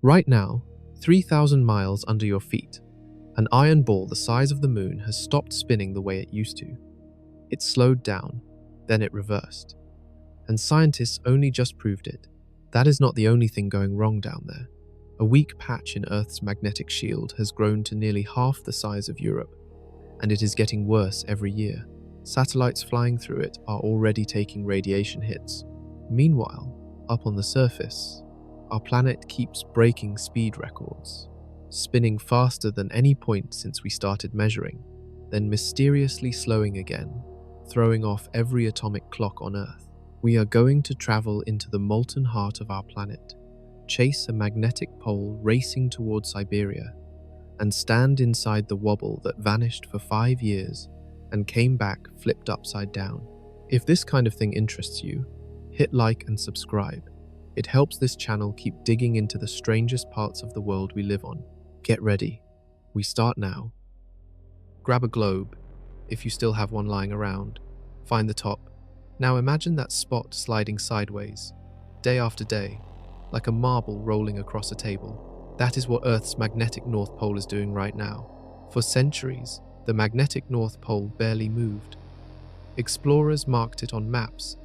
Right now, 3,000 miles under your feet, an iron ball the size of the moon has stopped spinning the way it used to. It slowed down, then it reversed. And scientists only just proved it. That is not the only thing going wrong down there. A weak patch in Earth's magnetic shield has grown to nearly half the size of Europe, and it is getting worse every year. Satellites flying through it are already taking radiation hits. Meanwhile, up on the surface, our planet keeps breaking speed records, spinning faster than any point since we started measuring, then mysteriously slowing again, throwing off every atomic clock on Earth. We are going to travel into the molten heart of our planet, chase a magnetic pole racing towards Siberia, and stand inside the wobble that vanished for 5 years and came back flipped upside down. If this kind of thing interests you, hit like and subscribe. It helps this channel keep digging into the strangest parts of the world we live on. Get ready. We start now. Grab a globe, if you still have one lying around. Find the top. Now imagine that spot sliding sideways, day after day, like a marble rolling across a table. That is what Earth's magnetic North Pole is doing right now. For centuries, the magnetic North Pole barely moved. Explorers marked it on maps,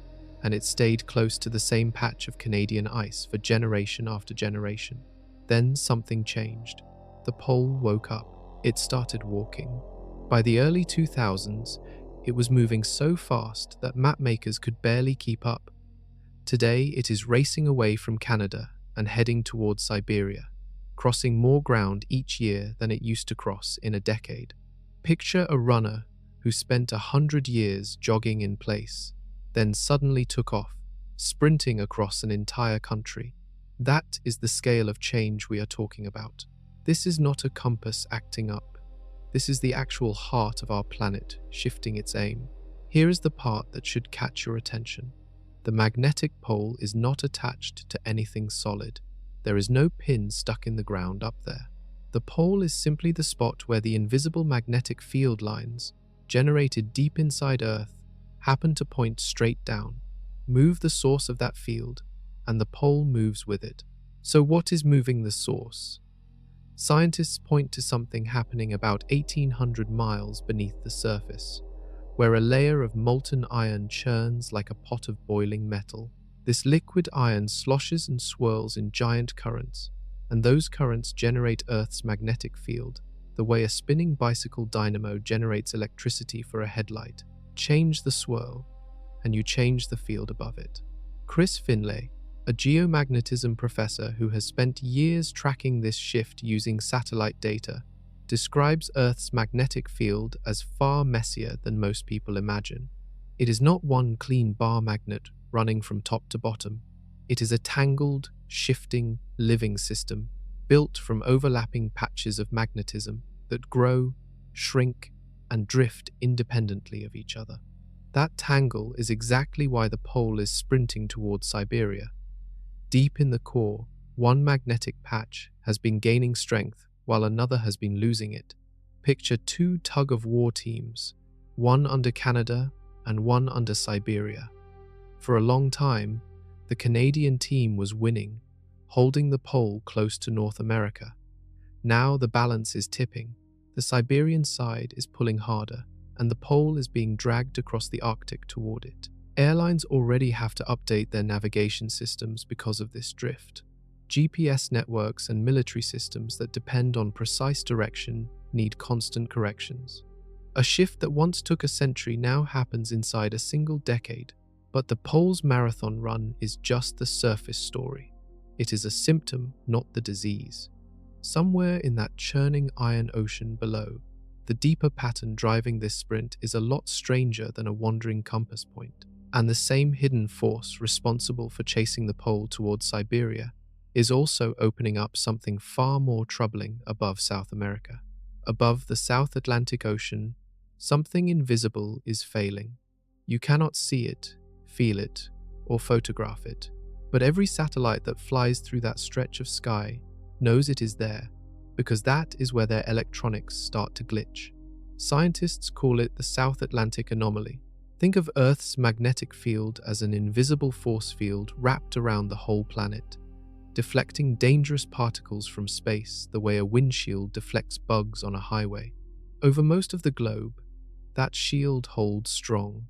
and it stayed close to the same patch of Canadian ice for generation after generation. Then something changed. The pole woke up. It started walking. By the early 2000s, it was moving so fast that mapmakers could barely keep up. Today, it is racing away from Canada and heading towards Siberia, crossing more ground each year than it used to cross in a decade. Picture a runner who spent 100 years jogging in place, then suddenly took off, sprinting across an entire country. That is the scale of change we are talking about. This is not a compass acting up. This is the actual heart of our planet shifting its aim. Here is the part that should catch your attention. The magnetic pole is not attached to anything solid. There is no pin stuck in the ground up there. The pole is simply the spot where the invisible magnetic field lines, generated deep inside Earth, happen to point straight down. Move the source of that field, and the pole moves with it. So what is moving the source? Scientists point to something happening about 1,800 miles beneath the surface, where a layer of molten iron churns like a pot of boiling metal. This liquid iron sloshes and swirls in giant currents, and those currents generate Earth's magnetic field, the way a spinning bicycle dynamo generates electricity for a headlight. Change the swirl, and you change the field above it. Chris Finlay, a geomagnetism professor who has spent years tracking this shift using satellite data, describes Earth's magnetic field as far messier than most people imagine. It is not one clean bar magnet running from top to bottom. It is a tangled, shifting, living system built from overlapping patches of magnetism that grow, shrink, and drift independently of each other. That tangle is exactly why the pole is sprinting towards Siberia. Deep in the core, one magnetic patch has been gaining strength while another has been losing it. Picture two tug-of-war teams, one under Canada and one under Siberia. For a long time, the Canadian team was winning, holding the pole close to North America. Now the balance is tipping. The Siberian side is pulling harder, and the pole is being dragged across the Arctic toward it. Airlines already have to update their navigation systems because of this drift. GPS networks and military systems that depend on precise direction need constant corrections. A shift that once took a century now happens inside a single decade. But the pole's marathon run is just the surface story. It is a symptom, not the disease. Somewhere in that churning iron ocean below, the deeper pattern driving this sprint is a lot stranger than a wandering compass point. And the same hidden force responsible for chasing the pole towards Siberia is also opening up something far more troubling above South America. Above the South Atlantic Ocean, something invisible is failing. You cannot see it, feel it, or photograph it, but every satellite that flies through that stretch of sky knows it is there, because that is where their electronics start to glitch. Scientists call it the South Atlantic Anomaly. Think of Earth's magnetic field as an invisible force field wrapped around the whole planet. deflecting dangerous particles from space the way a windshield deflects bugs on a highway. Over most of the globe, that shield holds strong.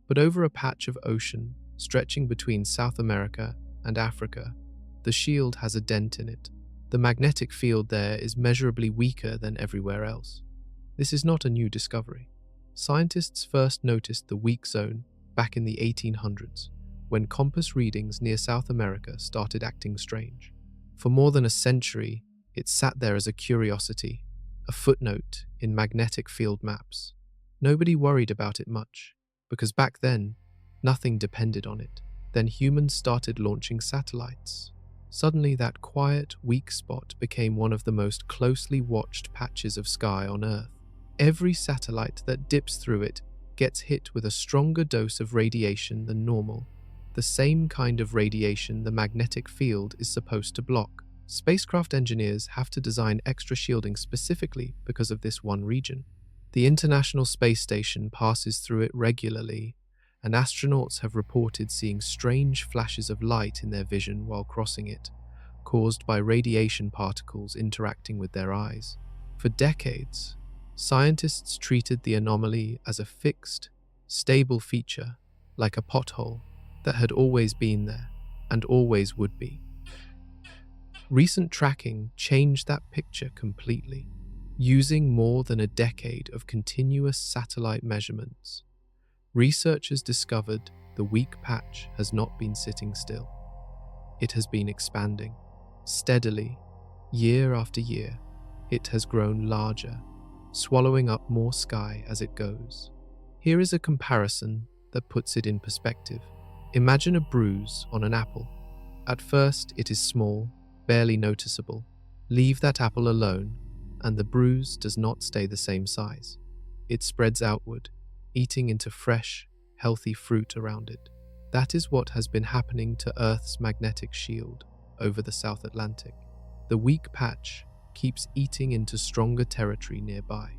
But over a patch of ocean stretching between South America and Africa, the shield has a dent in it. The magnetic field there is measurably weaker than everywhere else. This is not a new discovery. Scientists first noticed the weak zone back in the 1800s, when compass readings near South America started acting strange. For more than a century, it sat there as a curiosity, a footnote in magnetic field maps. Nobody worried about it much, because back then, nothing depended on it. Then humans started launching satellites. Suddenly, that quiet, weak spot became one of the most closely watched patches of sky on Earth. Every satellite that dips through it gets hit with a stronger dose of radiation than normal, the same kind of radiation the magnetic field is supposed to block. Spacecraft engineers have to design extra shielding specifically because of this one region. The International Space Station passes through it regularly, and astronauts have reported seeing strange flashes of light in their vision while crossing it, caused by radiation particles interacting with their eyes. For decades, scientists treated the anomaly as a fixed, stable feature, like a pothole, that had always been there and always would be. Recent tracking changed that picture completely. Using more than a decade of continuous satellite measurements, researchers discovered the weak patch has not been sitting still. It has been expanding. Steadily, year after year, it has grown larger, swallowing up more sky as it goes. Here is a comparison that puts it in perspective. Imagine a bruise on an apple. At first, it is small, barely noticeable. Leave that apple alone, and the bruise does not stay the same size. It spreads outward, eating into fresh, healthy fruit around it. That is what has been happening to Earth's magnetic shield over the South Atlantic. The weak patch keeps eating into stronger territory nearby.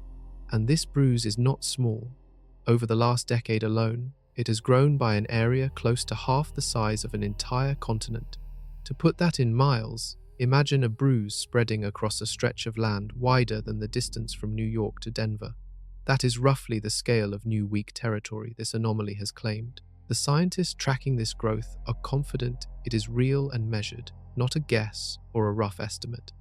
And this bruise is not small. Over the last decade alone, it has grown by an area close to half the size of an entire continent. To put that in miles, imagine a bruise spreading across a stretch of land wider than the distance from New York to Denver. That is roughly the scale of new weak territory this anomaly has claimed. The scientists tracking this growth are confident it is real and measured, not a guess or a rough estimate.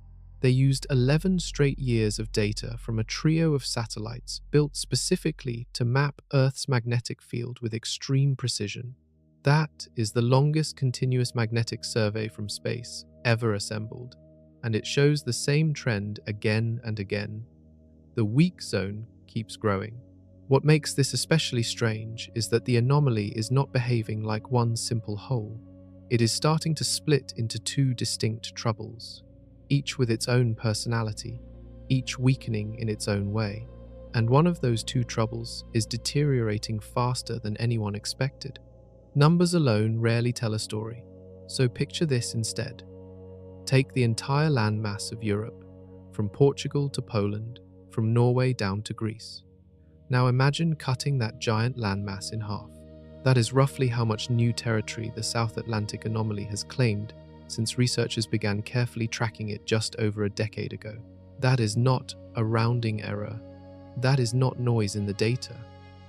They used 11 straight years of data from a trio of satellites built specifically to map Earth's magnetic field with extreme precision. That is the longest continuous magnetic survey from space ever assembled, and it shows the same trend again and again. The weak zone keeps growing. What makes this especially strange is that the anomaly is not behaving like one simple whole. It is starting to split into two distinct troubles, each with its own personality, each weakening in its own way. And one of those two troubles is deteriorating faster than anyone expected. Numbers alone rarely tell a story, so picture this instead. Take the entire landmass of Europe, from Portugal to Poland, from Norway down to Greece. Now imagine cutting that giant landmass in half. That is roughly how much new territory the South Atlantic anomaly has claimed since researchers began carefully tracking it just over a decade ago. That is not a rounding error. That is not noise in the data.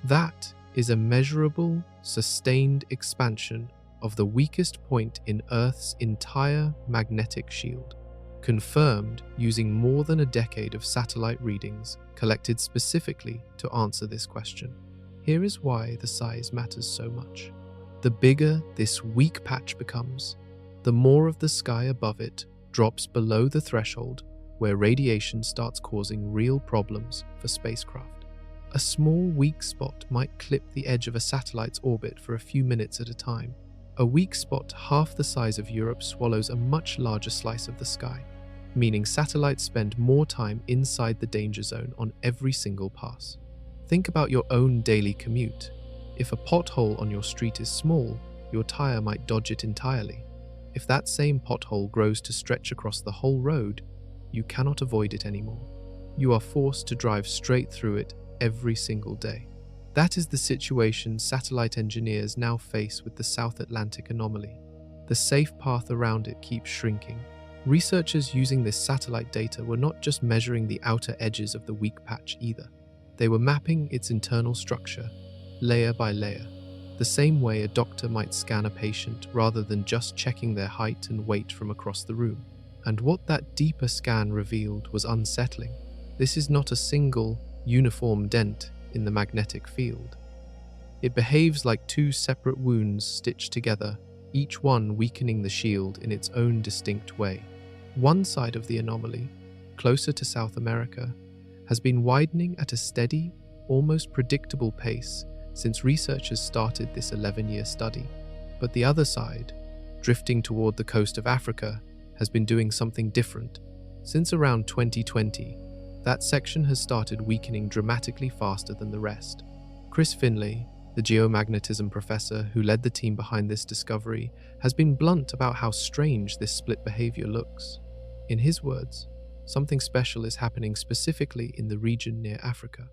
That is a measurable, sustained expansion of the weakest point in Earth's entire magnetic shield, confirmed using more than a decade of satellite readings collected specifically to answer this question. Here is why the size matters so much. The bigger this weak patch becomes, the more of the sky above it drops below the threshold where radiation starts causing real problems for spacecraft. A small weak spot might clip the edge of a satellite's orbit for a few minutes at a time. A weak spot half the size of Europe swallows a much larger slice of the sky, meaning satellites spend more time inside the danger zone on every single pass. Think about your own daily commute. If a pothole on your street is small, your tire might dodge it entirely. If that same pothole grows to stretch across the whole road, you cannot avoid it anymore. You are forced to drive straight through it every single day. That is the situation satellite engineers now face with the South Atlantic anomaly. The safe path around it keeps shrinking. Researchers using this satellite data were not just measuring the outer edges of the weak patch either. They were mapping its internal structure, layer by layer, the same way a doctor might scan a patient rather than just checking their height and weight from across the room. And what that deeper scan revealed was unsettling. This is not a single, uniform dent in the magnetic field. It behaves like two separate wounds stitched together, each one weakening the shield in its own distinct way. One side of the anomaly, closer to South America, has been widening at a steady, almost predictable pace since researchers started this 11-year study. But the other side, drifting toward the coast of Africa, has been doing something different. Since around 2020, that section has started weakening dramatically faster than the rest. Chris Finlay, the geomagnetism professor who led the team behind this discovery, has been blunt about how strange this split behavior looks. In his words, something special is happening specifically in the region near Africa,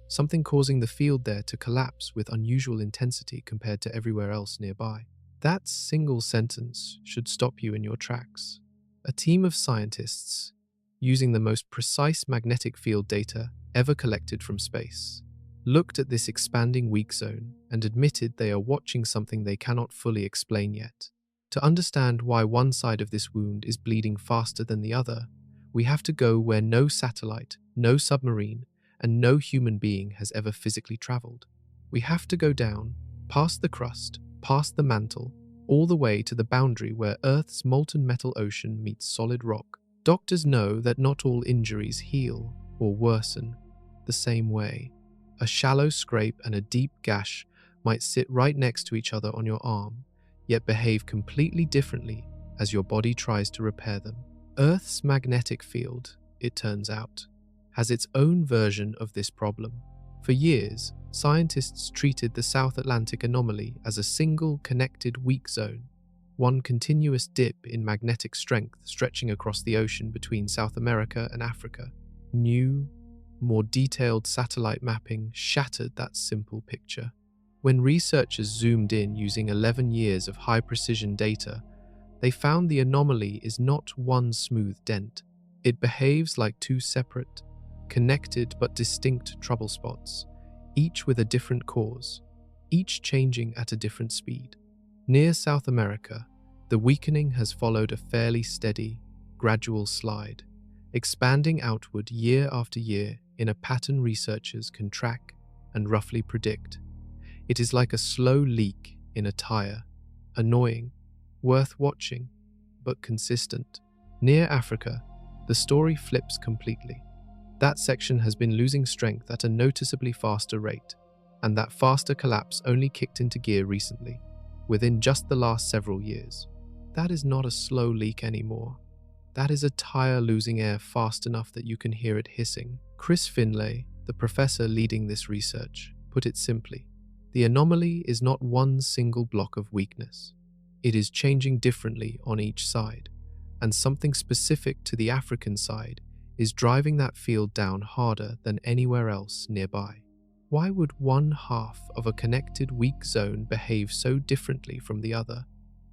something causing the field there to collapse with unusual intensity compared to everywhere else nearby. That single sentence should stop you in your tracks. A team of scientists, using the most precise magnetic field data ever collected from space, looked at this expanding weak zone and admitted they are watching something they cannot fully explain yet. To understand why one side of this wound is bleeding faster than the other, we have to go where no satellite, no submarine, and no human being has ever physically traveled. We have to go down, past the crust, past the mantle, all the way to the boundary where Earth's molten metal ocean meets solid rock. Doctors know that not all injuries heal or worsen the same way. A shallow scrape and a deep gash might sit right next to each other on your arm, yet behave completely differently as your body tries to repair them. Earth's magnetic field, it turns out, has its own version of this problem. For years, scientists treated the South Atlantic anomaly as a single connected weak zone, one continuous dip in magnetic strength stretching across the ocean between South America and Africa. New, more detailed satellite mapping shattered that simple picture. When researchers zoomed in using 11 years of high-precision data, they found the anomaly is not one smooth dent. It behaves like two separate, connected but distinct trouble spots, each with a different cause, each changing at a different speed. Near South America, the weakening has followed a fairly steady, gradual slide, expanding outward year after year in a pattern researchers can track and roughly predict. It is like a slow leak in a tire, annoying, worth watching, but consistent. Near Africa, the story flips completely. That section has been losing strength at a noticeably faster rate, and that faster collapse only kicked into gear recently, within just the last several years. That is not a slow leak anymore. That is a tire losing air fast enough that you can hear it hissing. Chris Finlay, the professor leading this research, put it simply. The anomaly is not one single block of weakness. It is changing differently on each side, and something specific to the African side is driving that field down harder than anywhere else nearby. Why would one half of a connected weak zone behave so differently from the other?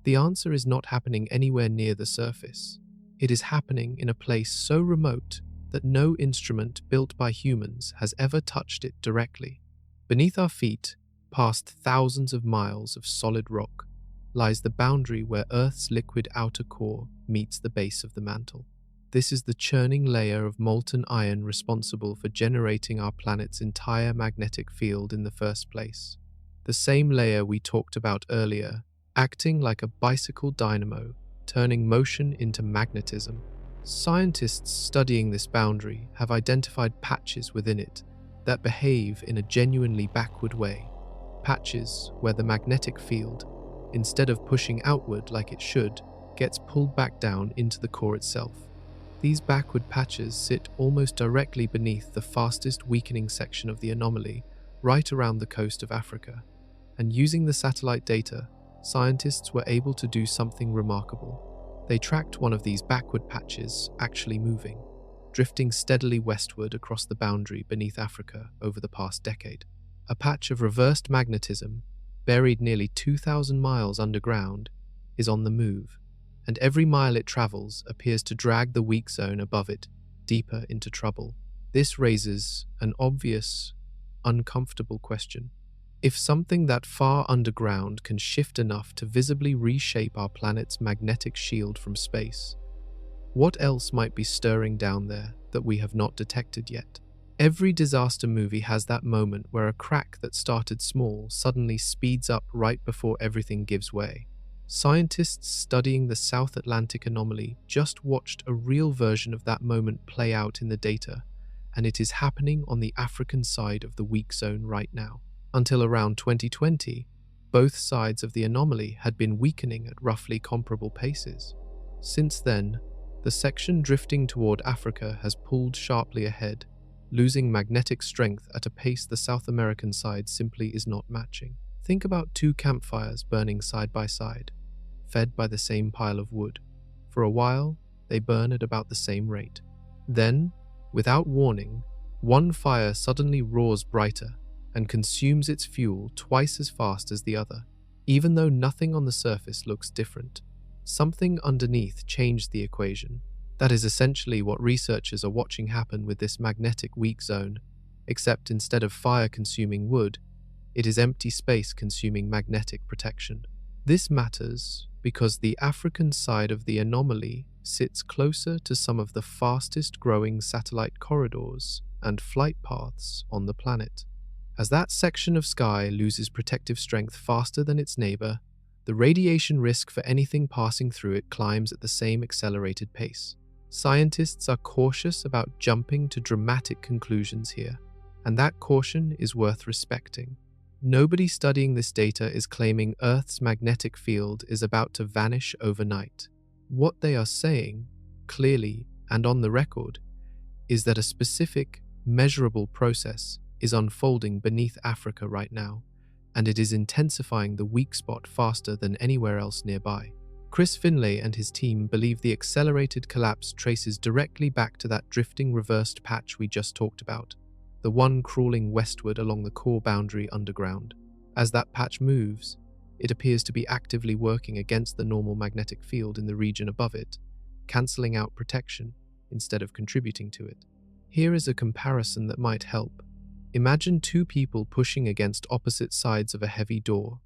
The answer is not happening anywhere near the surface. It is happening in a place so remote that no instrument built by humans has ever touched it directly. Beneath our feet, past thousands of miles of solid rock, lies the boundary where Earth's liquid outer core meets the base of the mantle. This is the churning layer of molten iron responsible for generating our planet's entire magnetic field in the first place. The same layer we talked about earlier, acting like a bicycle dynamo, turning motion into magnetism. Scientists studying this boundary have identified patches within it that behave in a genuinely backward way. Patches where the magnetic field, instead of pushing outward like it should, gets pulled back down into the core itself. These backward patches sit almost directly beneath the fastest weakening section of the anomaly, right around the coast of Africa. And using the satellite data, scientists were able to do something remarkable. They tracked one of these backward patches actually moving, drifting steadily westward across the boundary beneath Africa over the past decade. A patch of reversed magnetism, buried nearly 2,000 miles underground, is on the move, and every mile it travels appears to drag the weak zone above it deeper into trouble. This raises an obvious, uncomfortable question. If something that far underground can shift enough to visibly reshape our planet's magnetic shield from space, what else might be stirring down there that we have not detected yet? Every disaster movie has that moment where a crack that started small suddenly speeds up right before everything gives way. Scientists studying the South Atlantic anomaly just watched a real version of that moment play out in the data, and it is happening on the African side of the weak zone right now. Until around 2020, both sides of the anomaly had been weakening at roughly comparable paces. Since then, the section drifting toward Africa has pulled sharply ahead, losing magnetic strength at a pace the South American side simply is not matching. Think about two campfires burning side by side, fed by the same pile of wood. For a while, they burn at about the same rate. Then, without warning, one fire suddenly roars brighter and consumes its fuel twice as fast as the other. Even though nothing on the surface looks different, something underneath changed the equation. That is essentially what researchers are watching happen with this magnetic weak zone, except instead of fire consuming wood, it is empty space consuming magnetic protection. This matters because the African side of the anomaly sits closer to some of the fastest growing satellite corridors and flight paths on the planet. As that section of sky loses protective strength faster than its neighbor, the radiation risk for anything passing through it climbs at the same accelerated pace. Scientists are cautious about jumping to dramatic conclusions here, and that caution is worth respecting. Nobody studying this data is claiming Earth's magnetic field is about to vanish overnight. What they are saying, clearly and on the record, is that a specific, measurable process is unfolding beneath Africa right now, and it is intensifying the weak spot faster than anywhere else nearby. Chris Finlay and his team believe the accelerated collapse traces directly back to that drifting reversed patch we just talked about, the one crawling westward along the core boundary underground. As that patch moves, it appears to be actively working against the normal magnetic field in the region above it, cancelling out protection instead of contributing to it. Here is a comparison that might help. Imagine two people pushing against opposite sides of a heavy door.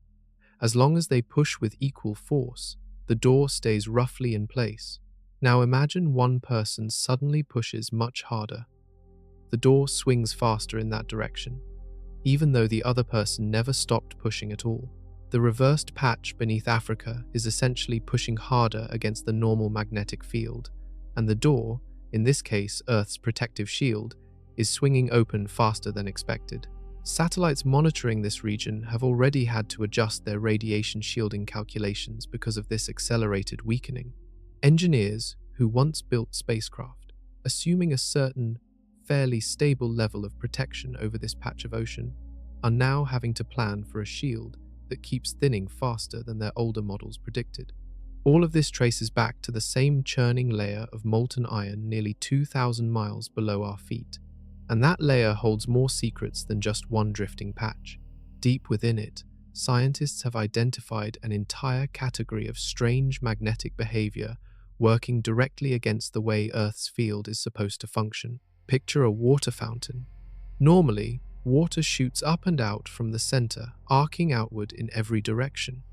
As long as they push with equal force, the door stays roughly in place. Now imagine one person suddenly pushes much harder. The door swings faster in that direction, even though the other person never stopped pushing at all. The reversed patch beneath Africa is essentially pushing harder against the normal magnetic field, and the door, in this case Earth's protective shield, is swinging open faster than expected. Satellites monitoring this region have already had to adjust their radiation shielding calculations because of this accelerated weakening. Engineers who once built spacecraft, assuming a certain, fairly stable level of protection over this patch of ocean, are now having to plan for a shield that keeps thinning faster than their older models predicted. All of this traces back to the same churning layer of molten iron nearly 2,000 miles below our feet. And that layer holds more secrets than just one drifting patch. Deep within it, scientists have identified an entire category of strange magnetic behavior working directly against the way Earth's field is supposed to function. Picture a water fountain. Normally, water shoots up and out from the center, arcing outward in every direction.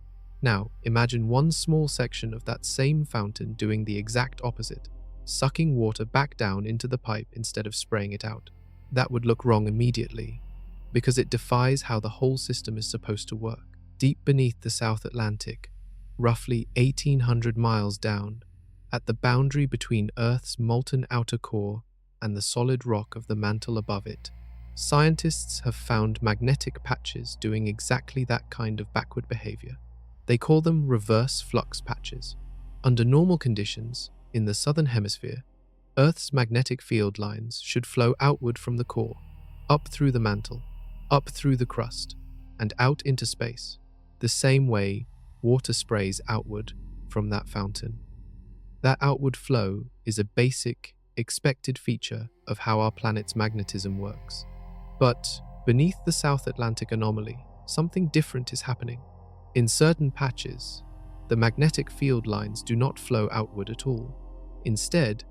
Now, imagine one small section of that same fountain doing the exact opposite, sucking water back down into the pipe instead of spraying it out. That would look wrong immediately, because it defies how the whole system is supposed to work. Deep beneath the South Atlantic, roughly 1,800 miles down, at the boundary between Earth's molten outer core and the solid rock of the mantle above it, scientists have found magnetic patches doing exactly that kind of backward behavior. They call them reverse flux patches. Under normal conditions, in the southern hemisphere, Earth's magnetic field lines should flow outward from the core, up through the mantle, up through the crust, and out into space, the same way water sprays outward from that fountain. That outward flow is a basic, expected feature of how our planet's magnetism works. But beneath the South Atlantic anomaly, something different is happening. In certain patches, the magnetic field lines do not flow outward at all. Instead,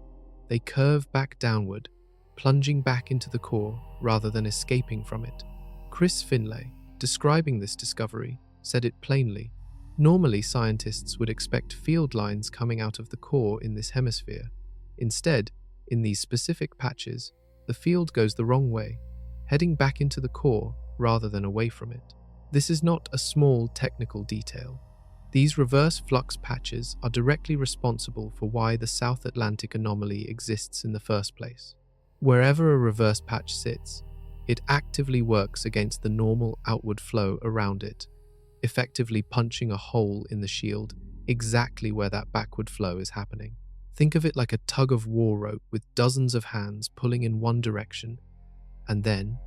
they curve back downward, plunging back into the core rather than escaping from it. Chris Finlay, describing this discovery, said it plainly. Normally, scientists would expect field lines coming out of the core in this hemisphere. Instead, in these specific patches, the field goes the wrong way, heading back into the core rather than away from it. This is not a small technical detail. These reverse flux patches are directly responsible for why the South Atlantic anomaly exists in the first place. Wherever a reverse patch sits, it actively works against the normal outward flow around it, effectively punching a hole in the shield exactly where that backward flow is happening. Think of it like a tug-of-war rope with dozens of hands pulling in one direction, and then,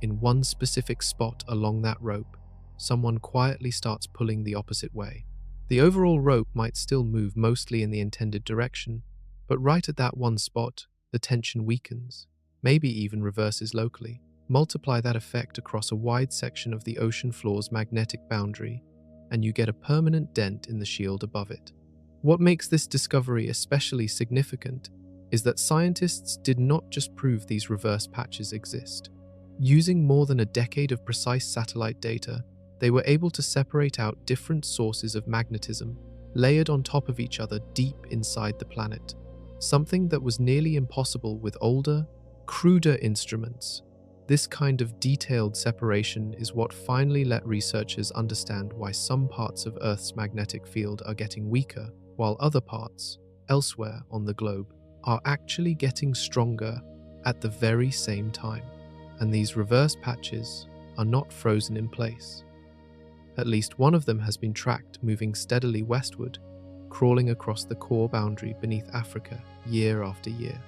in one specific spot along that rope, someone quietly starts pulling the opposite way. The overall rope might still move mostly in the intended direction, but right at that one spot, the tension weakens, maybe even reverses locally. Multiply that effect across a wide section of the ocean floor's magnetic boundary, and you get a permanent dent in the shield above it. What makes this discovery especially significant is that scientists did not just prove these reverse patches exist. Using more than a decade of precise satellite data, they were able to separate out different sources of magnetism layered on top of each other deep inside the planet, something that was nearly impossible with older, cruder instruments. This kind of detailed separation is what finally let researchers understand why some parts of Earth's magnetic field are getting weaker, while other parts, elsewhere on the globe, are actually getting stronger at the very same time. And these reverse patches are not frozen in place. At least one of them has been tracked moving steadily westward, crawling across the core boundary beneath Africa year after year.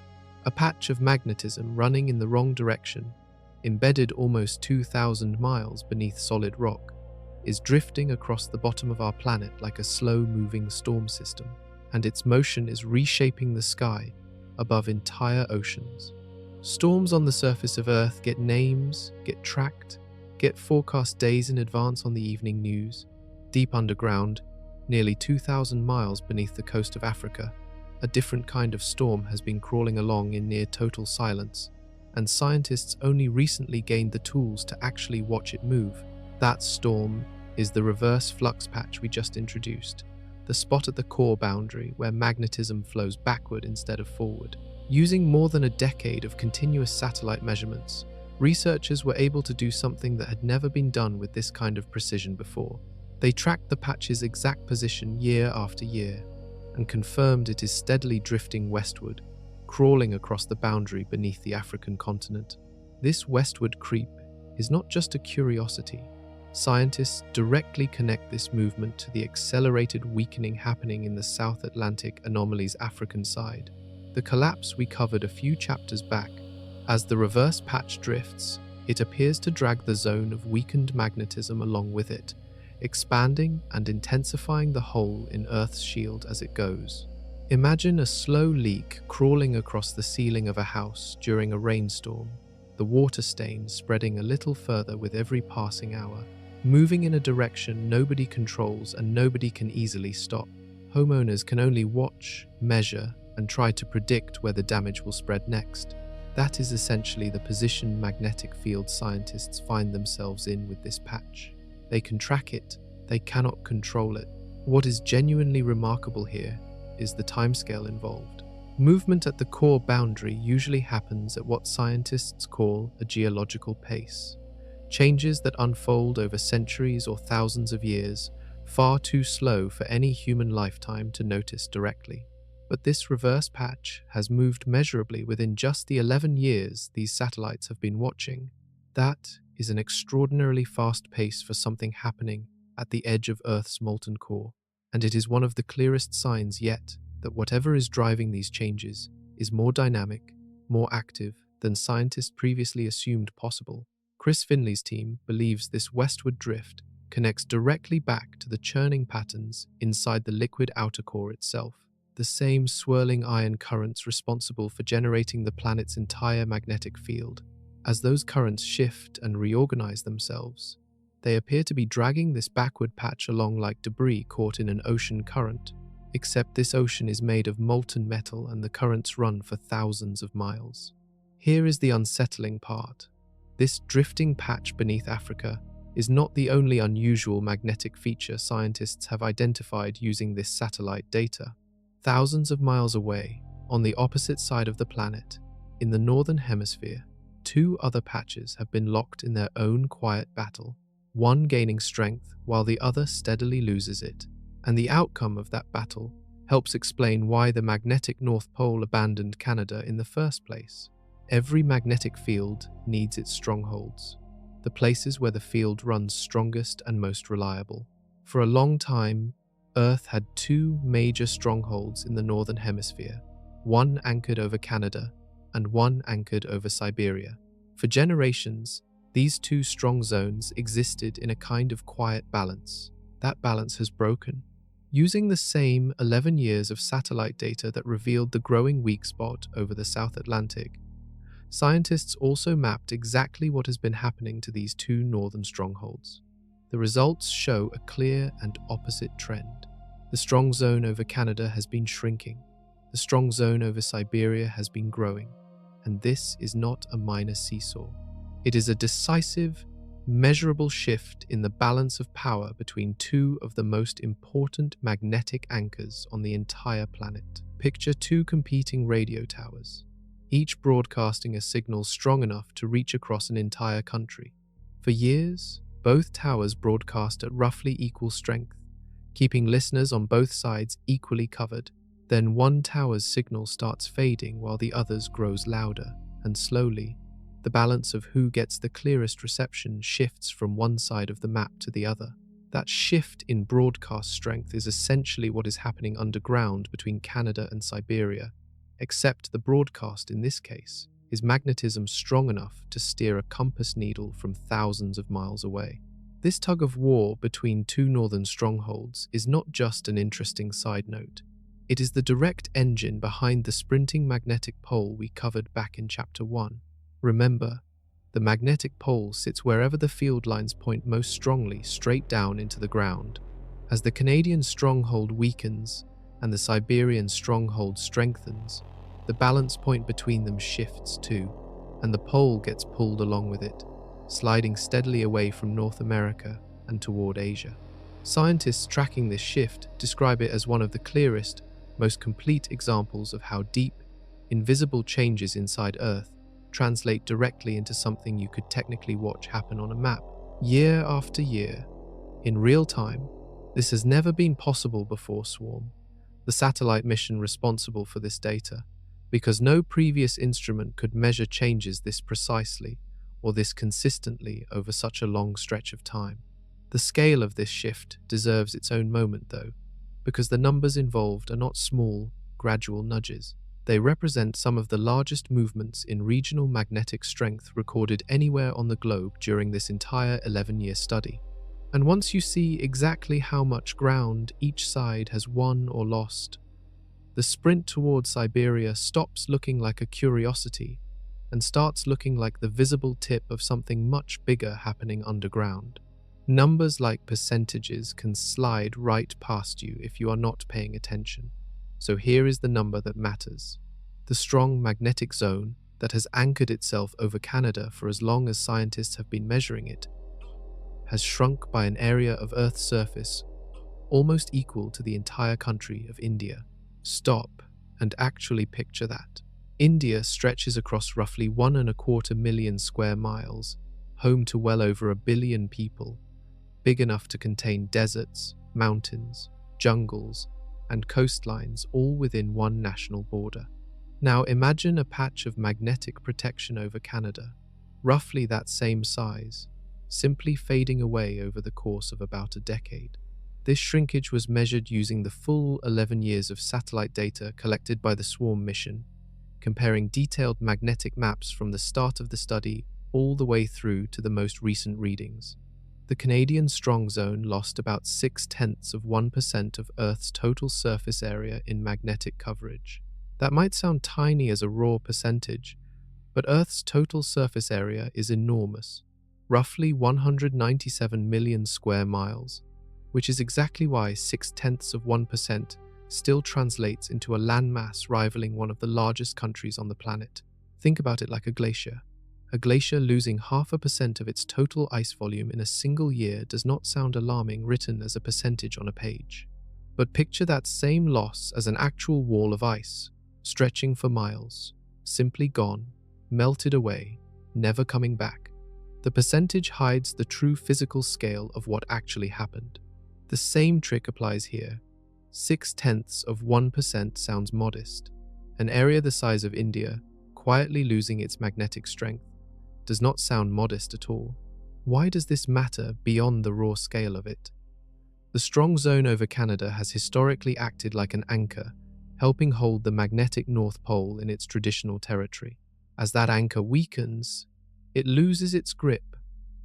A patch of magnetism running in the wrong direction, embedded almost 2,000 miles beneath solid rock, is drifting across the bottom of our planet like a slow-moving storm system, and its motion is reshaping the sky above entire oceans. Storms on the surface of Earth get names, get tracked, get forecast days in advance on the evening news. Deep underground, nearly 2,000 miles beneath the coast of Africa, a different kind of storm has been crawling along in near total silence, and scientists only recently gained the tools to actually watch it move. That storm is the reverse flux patch we just introduced, the spot at the core boundary where magnetism flows backward instead of forward. Using more than a decade of continuous satellite measurements, researchers were able to do something that had never been done with this kind of precision before. They tracked the patch's exact position year after year and confirmed it is steadily drifting westward, crawling across the boundary beneath the African continent. This westward creep is not just a curiosity. Scientists directly connect this movement to the accelerated weakening happening in the South Atlantic anomaly's African side, the collapse we covered a few chapters back. As the reverse patch drifts, it appears to drag the zone of weakened magnetism along with it, expanding and intensifying the hole in Earth's shield as it goes. Imagine a slow leak crawling across the ceiling of a house during a rainstorm, the water stain spreading a little further with every passing hour, moving in a direction nobody controls and nobody can easily stop. Homeowners can only watch, measure, and try to predict where the damage will spread next. That is essentially the position magnetic field scientists find themselves in with this patch. They can track it, they cannot control it. What is genuinely remarkable here is the timescale involved. Movement at the core boundary usually happens at what scientists call a geological pace. Changes that unfold over centuries or thousands of years, far too slow for any human lifetime to notice directly. But this reverse patch has moved measurably within just the 11 years these satellites have been watching. That is an extraordinarily fast pace for something happening at the edge of Earth's molten core, and it is one of the clearest signs yet that whatever is driving these changes is more dynamic, more active than scientists previously assumed possible. Chris Finley's team believes this westward drift connects directly back to the churning patterns inside the liquid outer core itself, the same swirling ion currents responsible for generating the planet's entire magnetic field. As those currents shift and reorganize themselves, They appear to be dragging this backward patch along like debris caught in an ocean current, except this ocean is made of molten metal and the currents run for thousands of miles. Here is the unsettling part. This drifting patch beneath Africa is not the only unusual magnetic feature scientists have identified using this satellite data. Thousands of miles away, on the opposite side of the planet, in the northern hemisphere, two other patches have been locked in their own quiet battle, one gaining strength while the other steadily loses it. And the outcome of that battle helps explain why the magnetic North Pole abandoned Canada in the first place. Every magnetic field needs its strongholds, the places where the field runs strongest and most reliable. For a long time, Earth had two major strongholds in the northern hemisphere, one anchored over Canada and one anchored over Siberia. For generations, these two strong zones existed in a kind of quiet balance. That balance has broken. Using the same 11 years of satellite data that revealed the growing weak spot over the South Atlantic, scientists also mapped exactly what has been happening to these two northern strongholds. The results show a clear and opposite trend. The strong zone over Canada has been shrinking. The strong zone over Siberia has been growing. And this is not a minor seesaw. It is a decisive, measurable shift in the balance of power between two of the most important magnetic anchors on the entire planet. Picture two competing radio towers, each broadcasting a signal strong enough to reach across an entire country. For years, both towers broadcast at roughly equal strength, keeping listeners on both sides equally covered. Then one tower's signal starts fading while the other's grows louder, and slowly, the balance of who gets the clearest reception shifts from one side of the map to the other. That shift in broadcast strength is essentially what is happening underground between Canada and Siberia, except the broadcast in this case is magnetism strong enough to steer a compass needle from thousands of miles away. This tug of war between two northern strongholds is not just an interesting side note. It is the direct engine behind the sprinting magnetic pole we covered back in Chapter 1. Remember, the magnetic pole sits wherever the field lines point most strongly straight down into the ground. As the Canadian stronghold weakens and the Siberian stronghold strengthens, the balance point between them shifts too, and the pole gets pulled along with it, sliding steadily away from North America and toward Asia. Scientists tracking this shift describe it as one of the clearest, most complete examples of how deep, invisible changes inside Earth translate directly into something you could technically watch happen on a map, year after year, in real time. This has never been possible before Swarm, the satellite mission responsible for this data, because no previous instrument could measure changes this precisely or this consistently over such a long stretch of time. The scale of this shift deserves its own moment, though, because the numbers involved are not small, gradual nudges. They represent some of the largest movements in regional magnetic strength recorded anywhere on the globe during this entire 11-year study. And once you see exactly how much ground each side has won or lost, the sprint towards Siberia stops looking like a curiosity and starts looking like the visible tip of something much bigger happening underground. Numbers like percentages can slide right past you if you are not paying attention. So here is the number that matters. The strong magnetic zone that has anchored itself over Canada for as long as scientists have been measuring it has shrunk by an area of Earth's surface almost equal to the entire country of India. Stop and actually picture that. India stretches across roughly 1.25 million square miles, home to well over 1 billion people, big enough to contain deserts, mountains, jungles, and coastlines all within one national border. Now imagine a patch of magnetic protection over Canada, roughly that same size, simply fading away over the course of about a decade. This shrinkage was measured using the full 11 years of satellite data collected by the Swarm mission, comparing detailed magnetic maps from the start of the study all the way through to the most recent readings. The Canadian strong zone lost about 0.6% of Earth's total surface area in magnetic coverage. That might sound tiny as a raw percentage, but Earth's total surface area is enormous. roughly 197 million square miles, which is exactly why 0.6% still translates into a landmass rivaling one of the largest countries on the planet. Think about it like a glacier. A glacier losing 0.5% of its total ice volume in a single year does not sound alarming written as a percentage on a page. But picture that same loss as an actual wall of ice, stretching for miles, simply gone, melted away, never coming back. The percentage hides the true physical scale of what actually happened. The same trick applies here. 0.6% sounds modest. An area the size of India, quietly losing its magnetic strength, does not sound modest at all. Why does this matter beyond the raw scale of it? The strong zone over Canada has historically acted like an anchor, helping hold the magnetic North Pole in its traditional territory. As that anchor weakens, it loses its grip.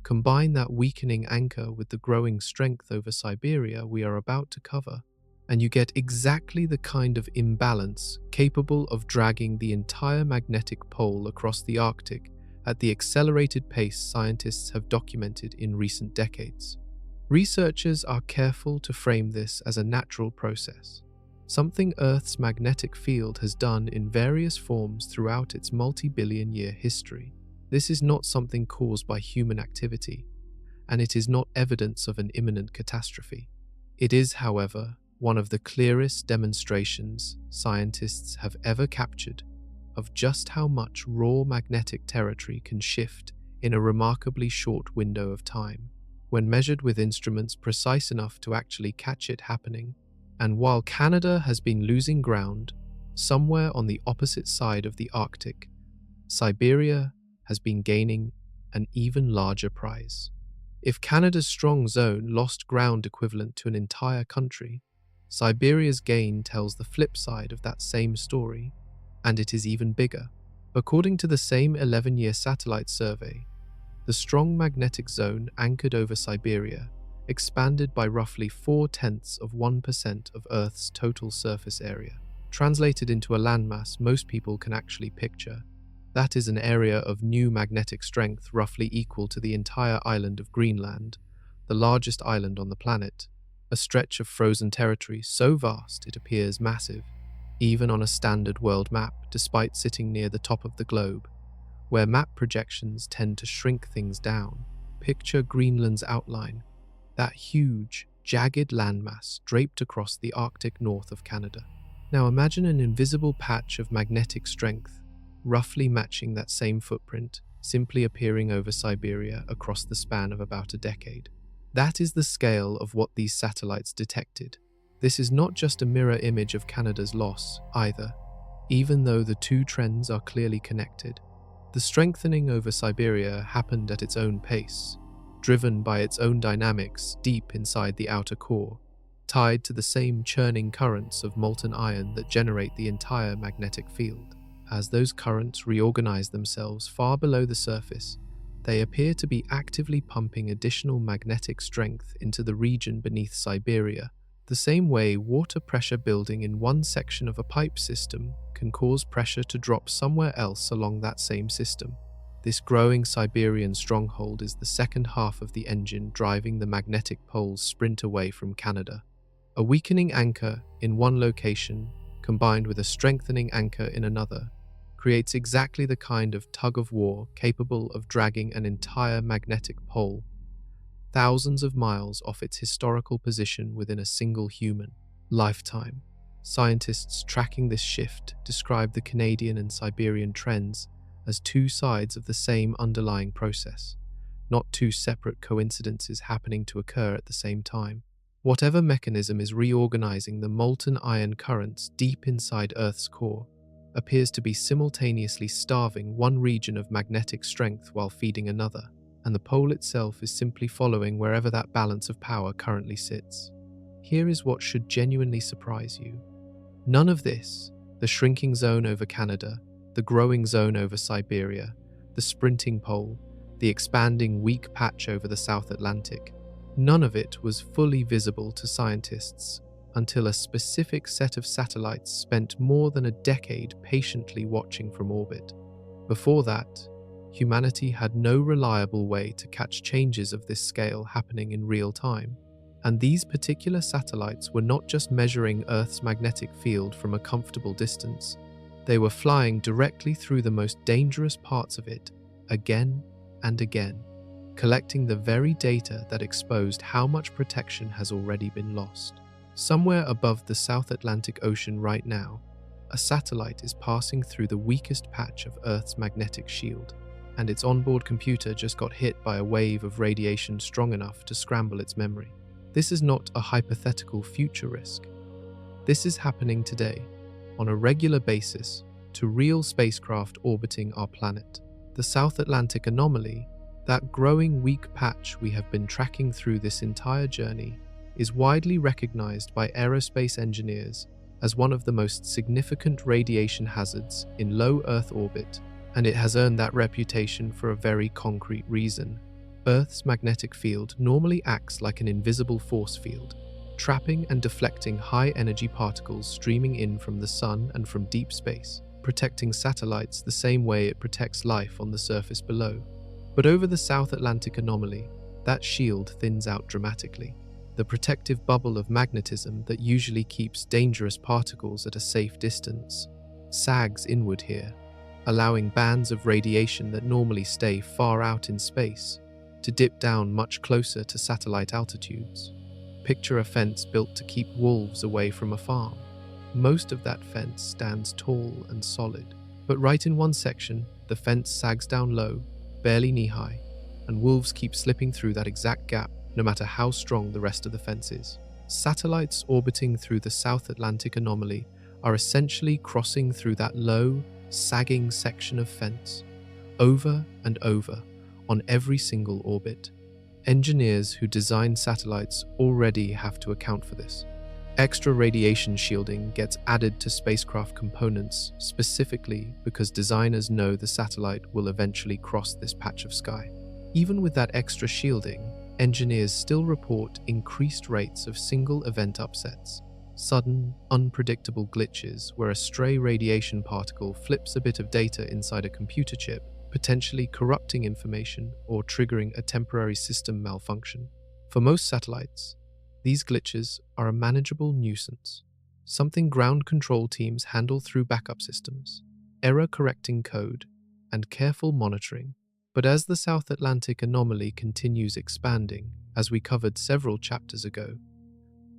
Combine that weakening anchor with the growing strength over Siberia we are about to cover, and you get exactly the kind of imbalance capable of dragging the entire magnetic pole across the Arctic at the accelerated pace scientists have documented in recent decades. Researchers are careful to frame this as a natural process, something Earth's magnetic field has done in various forms throughout its multi-billion-year history. This is not something caused by human activity, and it is not evidence of an imminent catastrophe. It is, however, one of the clearest demonstrations scientists have ever captured of just how much raw magnetic territory can shift in a remarkably short window of time, when measured with instruments precise enough to actually catch it happening. And while Canada has been losing ground, somewhere on the opposite side of the Arctic, Siberia has been gaining an even larger prize. If Canada's strong zone lost ground equivalent to an entire country, Siberia's gain tells the flip side of that same story, and it is even bigger. According to the same 11-year satellite survey, the strong magnetic zone anchored over Siberia expanded by roughly 0.4% of Earth's total surface area. Translated into a landmass most people can actually picture, that is an area of new magnetic strength roughly equal to the entire island of Greenland, the largest island on the planet, a stretch of frozen territory so vast it appears massive, even on a standard world map, despite sitting near the top of the globe, where map projections tend to shrink things down. Picture Greenland's outline, that huge, jagged landmass draped across the Arctic north of Canada. Now imagine an invisible patch of magnetic strength, roughly matching that same footprint, simply appearing over Siberia across the span of about a decade. That is the scale of what these satellites detected. This is not just a mirror image of Canada's loss, either, even though the two trends are clearly connected. The strengthening over Siberia happened at its own pace, driven by its own dynamics deep inside the outer core, tied to the same churning currents of molten iron that generate the entire magnetic field. As those currents reorganize themselves far below the surface, they appear to be actively pumping additional magnetic strength into the region beneath Siberia, the same way water pressure building in one section of a pipe system can cause pressure to drop somewhere else along that same system. This growing Siberian stronghold is the second half of the engine driving the magnetic pole's sprint away from Canada. A weakening anchor in one location, combined with a strengthening anchor in another, creates exactly the kind of tug-of-war capable of dragging an entire magnetic pole thousands of miles off its historical position within a single human lifetime. Scientists tracking this shift describe the Canadian and Siberian trends as two sides of the same underlying process, not two separate coincidences happening to occur at the same time. Whatever mechanism is reorganizing the molten iron currents deep inside Earth's core appears to be simultaneously starving one region of magnetic strength while feeding another, and the pole itself is simply following wherever that balance of power currently sits. Here is what should genuinely surprise you. None of this, the shrinking zone over Canada, the growing zone over Siberia, the sprinting pole, the expanding weak patch over the South Atlantic, none of it was fully visible to scientists until a specific set of satellites spent more than a decade patiently watching from orbit. Before that, humanity had no reliable way to catch changes of this scale happening in real time. And these particular satellites were not just measuring Earth's magnetic field from a comfortable distance, they were flying directly through the most dangerous parts of it, again and again, collecting the very data that exposed how much protection has already been lost. Somewhere above the South Atlantic Ocean right now, a satellite is passing through the weakest patch of Earth's magnetic shield, and its onboard computer just got hit by a wave of radiation strong enough to scramble its memory. This is not a hypothetical future risk. This is happening today, on a regular basis, to real spacecraft orbiting our planet. The South Atlantic anomaly, that growing weak patch we have been tracking through this entire journey, is widely recognized by aerospace engineers as one of the most significant radiation hazards in low Earth orbit, and it has earned that reputation for a very concrete reason. Earth's magnetic field normally acts like an invisible force field, trapping and deflecting high-energy particles streaming in from the sun and from deep space, protecting satellites the same way it protects life on the surface below. But over the South Atlantic anomaly, that shield thins out dramatically. The protective bubble of magnetism that usually keeps dangerous particles at a safe distance sags inward here, allowing bands of radiation that normally stay far out in space to dip down much closer to satellite altitudes. Picture a fence built to keep wolves away from a farm. Most of that fence stands tall and solid, but right in one section, the fence sags down low, barely knee-high, and wolves keep slipping through that exact gap, no matter how strong the rest of the fence is. Satellites orbiting through the South Atlantic anomaly are essentially crossing through that low, sagging section of fence, over and over, on every single orbit. Engineers who design satellites already have to account for this. Extra radiation shielding gets added to spacecraft components specifically because designers know the satellite will eventually cross this patch of sky. Even with that extra shielding, engineers still report increased rates of single event upsets, sudden, unpredictable glitches where a stray radiation particle flips a bit of data inside a computer chip, potentially corrupting information or triggering a temporary system malfunction. For most satellites, these glitches are a manageable nuisance, something ground control teams handle through backup systems, error-correcting code, and careful monitoring. But as the South Atlantic anomaly continues expanding, as we covered several chapters ago,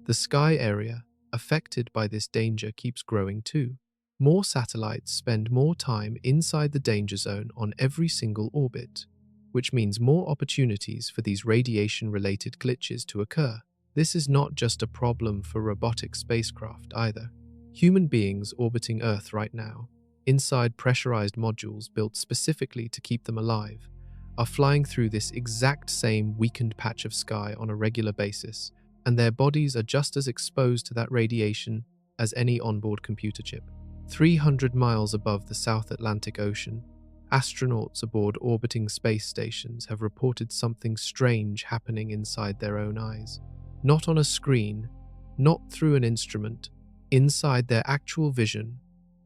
the sky area affected by this danger keeps growing too. More satellites spend more time inside the danger zone on every single orbit, which means more opportunities for these radiation-related glitches to occur. This is not just a problem for robotic spacecraft either. Human beings orbiting Earth right now, inside pressurized modules built specifically to keep them alive, are flying through this exact same weakened patch of sky on a regular basis, and their bodies are just as exposed to that radiation as any onboard computer chip. 300 miles above the South Atlantic Ocean, astronauts aboard orbiting space stations have reported something strange happening inside their own eyes. Not on a screen, not through an instrument, inside their actual vision,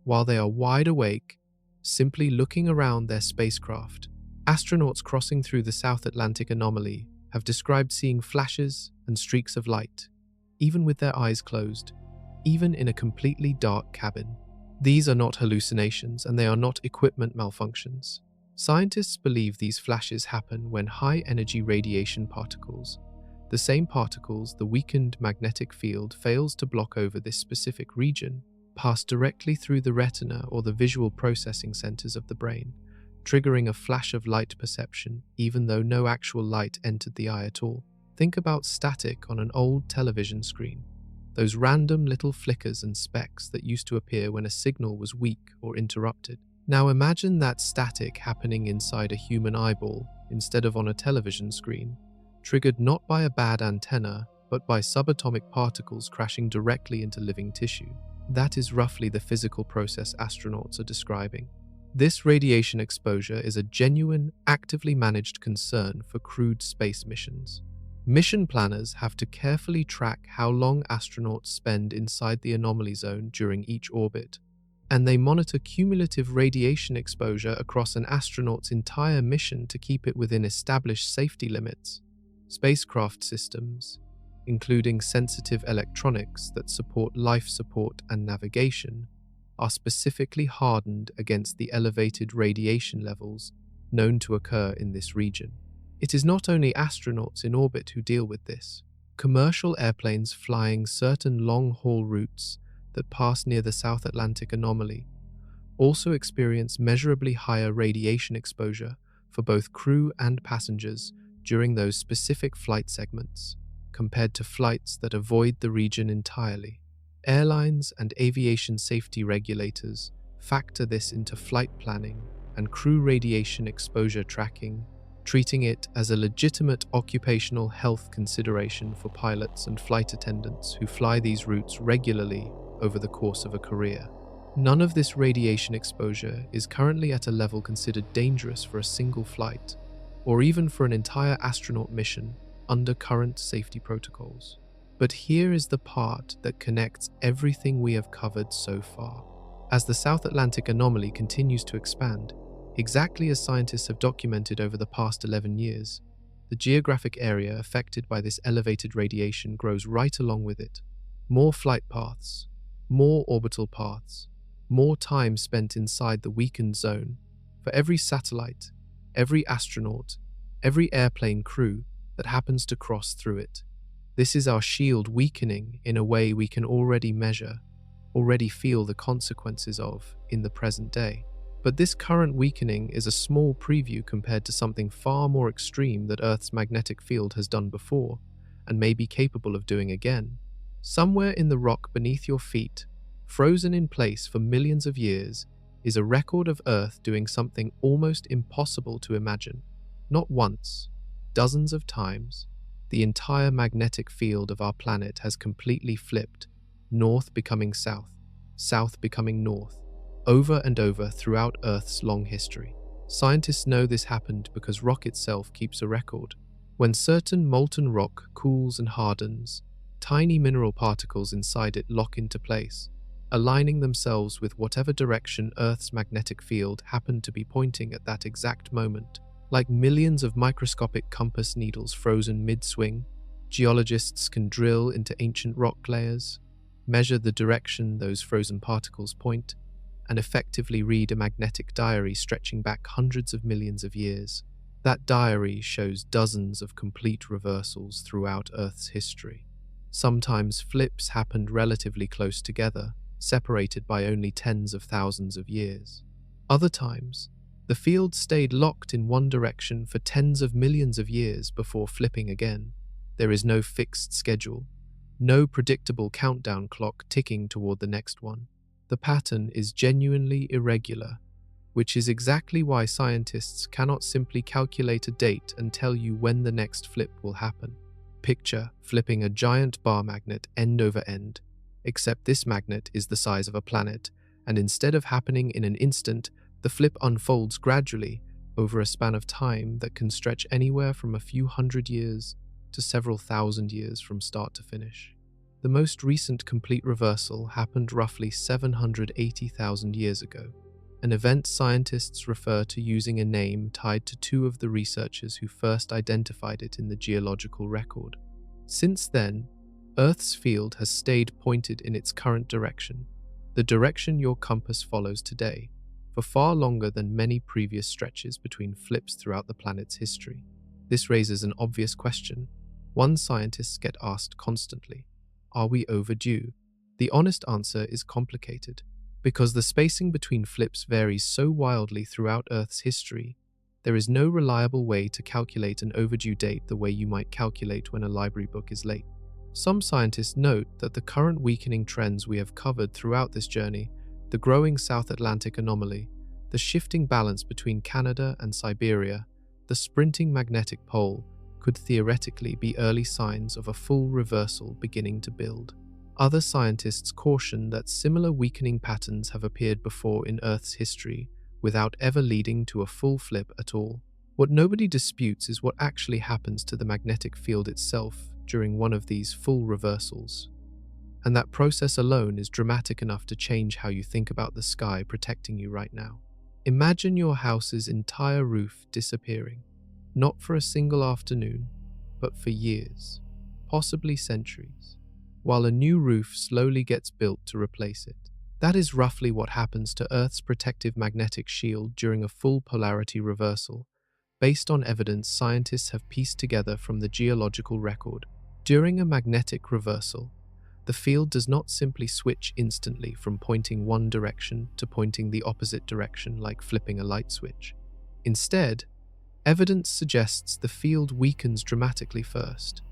while they are wide awake, simply looking around their spacecraft. Astronauts crossing through the South Atlantic anomaly have described seeing flashes and streaks of light, even with their eyes closed, even in a completely dark cabin. These are not hallucinations, and they are not equipment malfunctions. Scientists believe these flashes happen when high-energy radiation particles, the same particles the weakened magnetic field fails to block over this specific region, pass directly through the retina or the visual processing centers of the brain, triggering a flash of light perception even though no actual light entered the eye at all. Think about static on an old television screen. Those random little flickers and specks that used to appear when a signal was weak or interrupted. Now imagine that static happening inside a human eyeball instead of on a television screen, triggered not by a bad antenna, but by subatomic particles crashing directly into living tissue. That is roughly the physical process astronauts are describing. This radiation exposure is a genuine, actively managed concern for crewed space missions. Mission planners have to carefully track how long astronauts spend inside the anomaly zone during each orbit, and they monitor cumulative radiation exposure across an astronaut's entire mission to keep it within established safety limits. Spacecraft systems, including sensitive electronics that support life support and navigation, are specifically hardened against the elevated radiation levels known to occur in this region. It is not only astronauts in orbit who deal with this. Commercial airplanes flying certain long-haul routes that pass near the South Atlantic anomaly also experience measurably higher radiation exposure for both crew and passengers during those specific flight segments, compared to flights that avoid the region entirely. Airlines and aviation safety regulators factor this into flight planning and crew radiation exposure tracking, treating it as a legitimate occupational health consideration for pilots and flight attendants who fly these routes regularly over the course of a career. None of this radiation exposure is currently at a level considered dangerous for a single flight, or even for an entire astronaut mission under current safety protocols. But here is the part that connects everything we have covered so far. As the South Atlantic anomaly continues to expand, exactly as scientists have documented over the past 11 years, the geographic area affected by this elevated radiation grows right along with it. More flight paths, more orbital paths, more time spent inside the weakened zone for every satellite, every astronaut, every airplane crew that happens to cross through it. This is our shield weakening in a way we can already measure, already feel the consequences of in the present day. But this current weakening is a small preview compared to something far more extreme that Earth's magnetic field has done before, and may be capable of doing again. Somewhere in the rock beneath your feet, frozen in place for millions of years, is a record of Earth doing something almost impossible to imagine. Not once, dozens of times, the entire magnetic field of our planet has completely flipped, north becoming south, south becoming north, over and over throughout Earth's long history. Scientists know this happened because rock itself keeps a record. When certain molten rock cools and hardens, tiny mineral particles inside it lock into place, aligning themselves with whatever direction Earth's magnetic field happened to be pointing at that exact moment. Like millions of microscopic compass needles frozen mid-swing, geologists can drill into ancient rock layers, measure the direction those frozen particles point, and effectively read a magnetic diary stretching back hundreds of millions of years. That diary shows dozens of complete reversals throughout Earth's history. Sometimes flips happened relatively close together, separated by only tens of thousands of years. Other times, the field stayed locked in one direction for tens of millions of years before flipping again. There is no fixed schedule, no predictable countdown clock ticking toward the next one. The pattern is genuinely irregular, which is exactly why scientists cannot simply calculate a date and tell you when the next flip will happen. Picture flipping a giant bar magnet end over end, except this magnet is the size of a planet, and instead of happening in an instant, the flip unfolds gradually over a span of time that can stretch anywhere from a few hundred years to several thousand years from start to finish. The most recent complete reversal happened roughly 780,000 years ago, an event scientists refer to using a name tied to two of the researchers who first identified it in the geological record. Since then, Earth's field has stayed pointed in its current direction, the direction your compass follows today, for far longer than many previous stretches between flips throughout the planet's history. This raises an obvious question, one scientists get asked constantly: are we overdue? The honest answer is complicated. Because the spacing between flips varies so wildly throughout Earth's history, there is no reliable way to calculate an overdue date the way you might calculate when a library book is late. Some scientists note that the current weakening trends we have covered throughout this journey, the growing South Atlantic anomaly, the shifting balance between Canada and Siberia, the sprinting magnetic pole, could theoretically be early signs of a full reversal beginning to build. Other scientists caution that similar weakening patterns have appeared before in Earth's history without ever leading to a full flip at all. What nobody disputes is what actually happens to the magnetic field itself during one of these full reversals. And that process alone is dramatic enough to change how you think about the sky protecting you right now. Imagine your house's entire roof disappearing, not for a single afternoon, but for years, possibly centuries, while a new roof slowly gets built to replace it. That is roughly what happens to Earth's protective magnetic shield during a full polarity reversal, based on evidence scientists have pieced together from the geological record. During a magnetic reversal, the field does not simply switch instantly from pointing one direction to pointing the opposite direction like flipping a light switch. Instead, evidence suggests the field weakens dramatically first,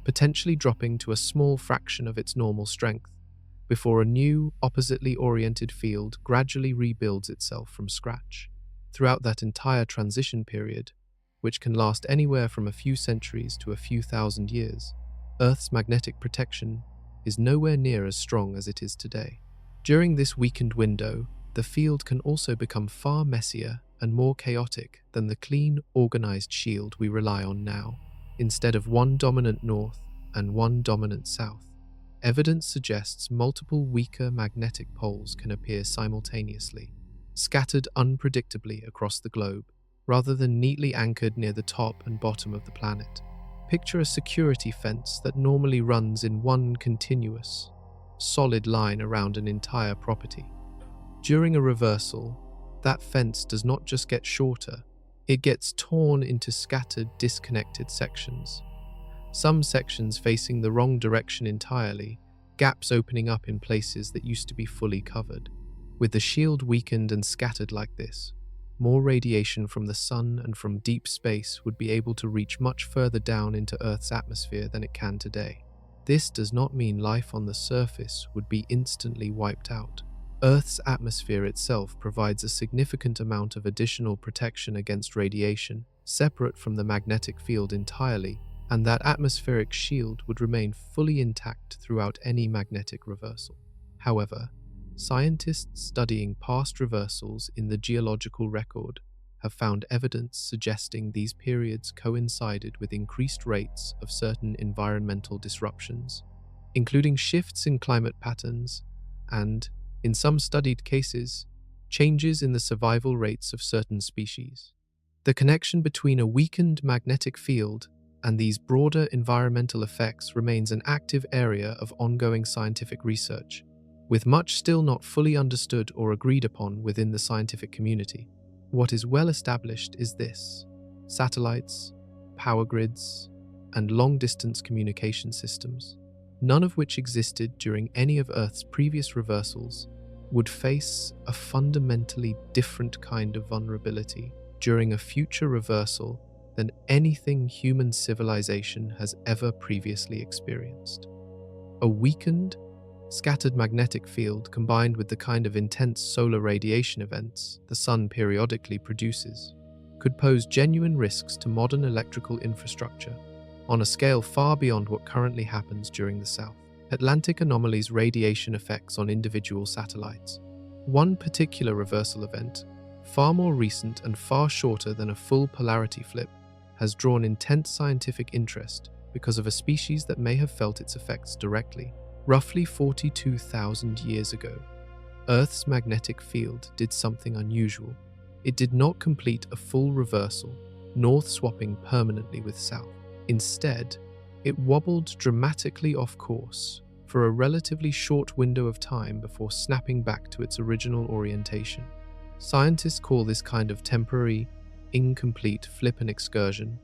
potentially dropping to a small fraction of its normal strength, before a new, oppositely oriented field gradually rebuilds itself from scratch. Throughout that entire transition period, which can last anywhere from a few centuries to a few thousand years, Earth's magnetic protection is nowhere near as strong as it is today. During this weakened window, the field can also become far messier and more chaotic than the clean, organized shield we rely on now. Instead of one dominant north and one dominant south, evidence suggests multiple weaker magnetic poles can appear simultaneously, scattered unpredictably across the globe, rather than neatly anchored near the top and bottom of the planet. Picture a security fence that normally runs in one continuous, solid line around an entire property. During a reversal, that fence does not just get shorter, it gets torn into scattered, disconnected sections. Some sections facing the wrong direction entirely, gaps opening up in places that used to be fully covered. With the shield weakened and scattered like this, more radiation from the sun and from deep space would be able to reach much further down into Earth's atmosphere than it can today. This does not mean life on the surface would be instantly wiped out. Earth's atmosphere itself provides a significant amount of additional protection against radiation, separate from the magnetic field entirely, and that atmospheric shield would remain fully intact throughout any magnetic reversal. However, scientists studying past reversals in the geological record have found evidence suggesting these periods coincided with increased rates of certain environmental disruptions, including shifts in climate patterns and, in some studied cases, changes in the survival rates of certain species. The connection between a weakened magnetic field and these broader environmental effects remains an active area of ongoing scientific research, with much still not fully understood or agreed upon within the scientific community. What is well established is this: satellites, power grids, and long-distance communication systems, none of which existed during any of Earth's previous reversals, would face a fundamentally different kind of vulnerability during a future reversal than anything human civilization has ever previously experienced. A weakened, scattered magnetic field combined with the kind of intense solar radiation events the sun periodically produces could pose genuine risks to modern electrical infrastructure on a scale far beyond what currently happens during the South Atlantic anomalies' radiation effects on individual satellites. One particular reversal event, far more recent and far shorter than a full polarity flip, has drawn intense scientific interest because of a species that may have felt its effects directly. Roughly 42,000 years ago, Earth's magnetic field did something unusual. It did not complete a full reversal, north swapping permanently with south. Instead, it wobbled dramatically off course for a relatively short window of time before snapping back to its original orientation. Scientists call this kind of temporary, incomplete flip an excursion,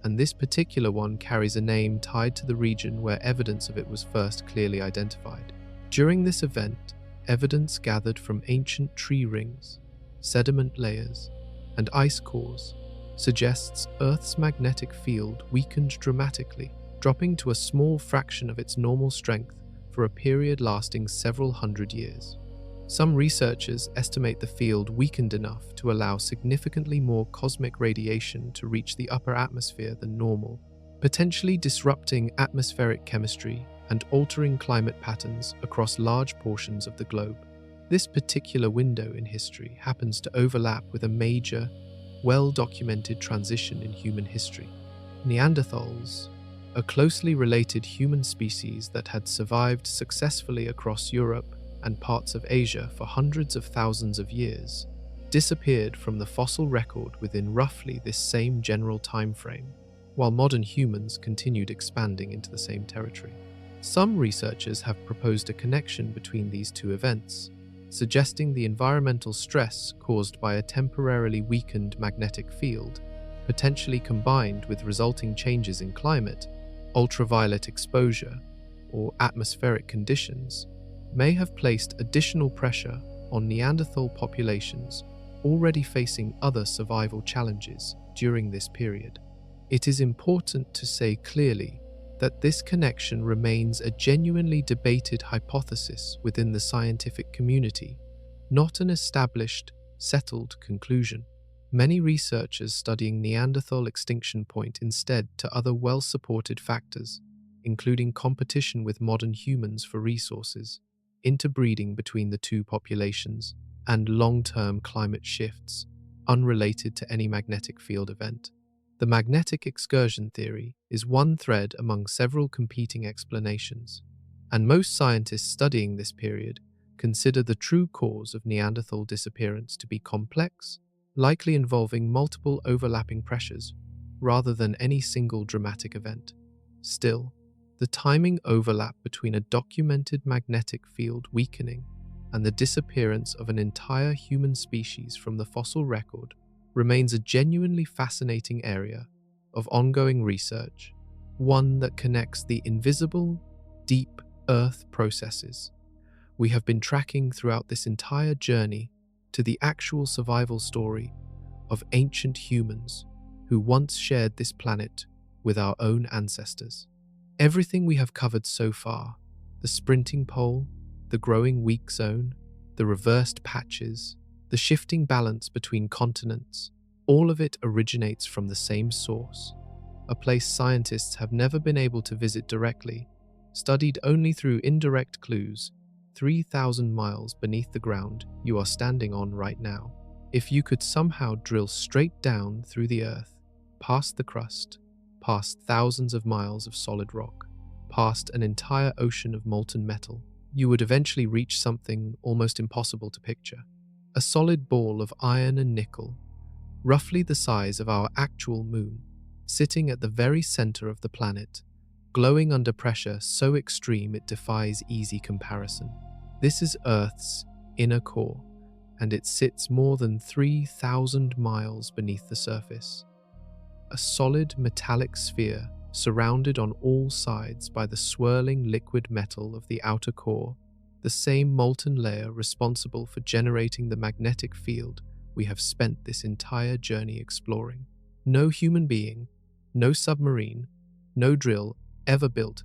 and this particular one carries a name tied to the region where evidence of it was first clearly identified. During this event, evidence gathered from ancient tree rings, sediment layers, and ice cores suggests Earth's magnetic field weakened dramatically, dropping to a small fraction of its normal strength for a period lasting several hundred years. Some researchers estimate the field weakened enough to allow significantly more cosmic radiation to reach the upper atmosphere than normal, potentially disrupting atmospheric chemistry and altering climate patterns across large portions of the globe. This particular window in history happens to overlap with a major, well-documented transition in human history. Neanderthals, a closely related human species that had survived successfully across Europe and parts of Asia for hundreds of thousands of years, disappeared from the fossil record within roughly this same general time frame, while modern humans continued expanding into the same territory. Some researchers have proposed a connection between these two events, suggesting the environmental stress caused by a temporarily weakened magnetic field, potentially combined with resulting changes in climate, ultraviolet exposure, or atmospheric conditions, may have placed additional pressure on Neanderthal populations already facing other survival challenges during this period. It is important to say clearly that this connection remains a genuinely debated hypothesis within the scientific community, not an established, settled conclusion. Many researchers studying Neanderthal extinction point instead to other well-supported factors, including competition with modern humans for resources, interbreeding between the two populations, and long-term climate shifts, unrelated to any magnetic field event. The magnetic excursion theory is one thread among several competing explanations, and most scientists studying this period consider the true cause of Neanderthal disappearance to be complex, likely involving multiple overlapping pressures, rather than any single dramatic event. Still, the timing overlap between a documented magnetic field weakening and the disappearance of an entire human species from the fossil record remains a genuinely fascinating area of ongoing research, one that connects the invisible, deep Earth processes we have been tracking throughout this entire journey to the actual survival story of ancient humans who once shared this planet with our own ancestors. Everything we have covered so far, the sprinting pole, the growing weak zone, the reversed patches, the shifting balance between continents, all of it originates from the same source, a place scientists have never been able to visit directly, studied only through indirect clues, 3,000 miles beneath the ground you are standing on right now. If you could somehow drill straight down through the earth, past the crust, past thousands of miles of solid rock, past an entire ocean of molten metal, you would eventually reach something almost impossible to picture. A solid ball of iron and nickel, roughly the size of our actual moon, sitting at the very center of the planet, glowing under pressure so extreme it defies easy comparison. This is Earth's inner core, and it sits more than 3,000 miles beneath the surface. A solid metallic sphere surrounded on all sides by the swirling liquid metal of the outer core, the same molten layer responsible for generating the magnetic field we have spent this entire journey exploring. No human being, no submarine, no drill ever built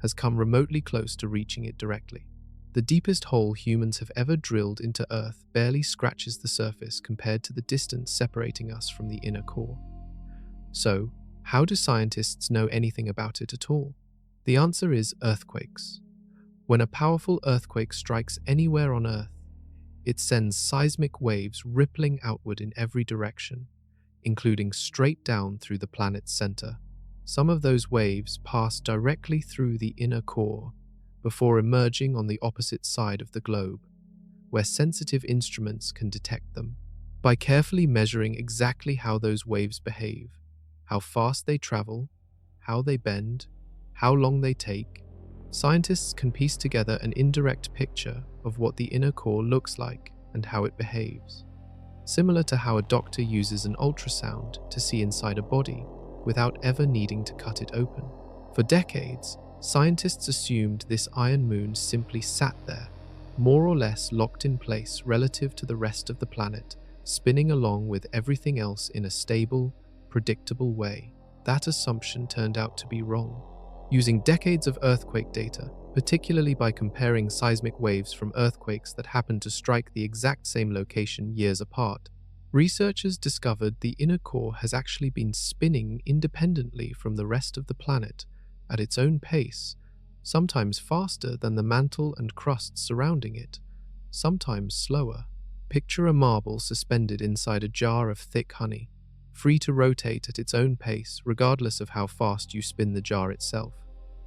has come remotely close to reaching it directly. The deepest hole humans have ever drilled into Earth barely scratches the surface compared to the distance separating us from the inner core. So, how do scientists know anything about it at all? The answer is earthquakes. When a powerful earthquake strikes anywhere on Earth, it sends seismic waves rippling outward in every direction, including straight down through the planet's center. Some of those waves pass directly through the inner core before emerging on the opposite side of the globe, where sensitive instruments can detect them. By carefully measuring exactly how those waves behave, how fast they travel, how they bend, how long they take, scientists can piece together an indirect picture of what the inner core looks like and how it behaves, similar to how a doctor uses an ultrasound to see inside a body without ever needing to cut it open. For decades, scientists assumed this iron moon simply sat there, more or less locked in place relative to the rest of the planet, spinning along with everything else in a stable, predictable way. That assumption turned out to be wrong. Using decades of earthquake data, particularly by comparing seismic waves from earthquakes that happened to strike the exact same location years apart, researchers discovered the inner core has actually been spinning independently from the rest of the planet at its own pace, sometimes faster than the mantle and crust surrounding it, sometimes slower. Picture a marble suspended inside a jar of thick honey. free to rotate at its own pace regardless of how fast you spin the jar itself.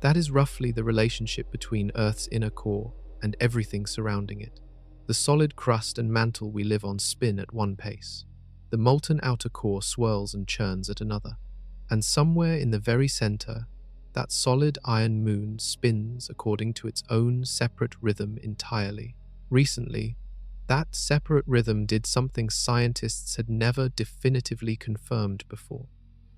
That is roughly the relationship between Earth's inner core and everything surrounding it. The solid crust and mantle we live on spin at one pace. The molten outer core swirls and churns at another. And somewhere in the very center, that solid iron moon spins according to its own separate rhythm entirely. Recently, that separate rhythm did something scientists had never definitively confirmed before.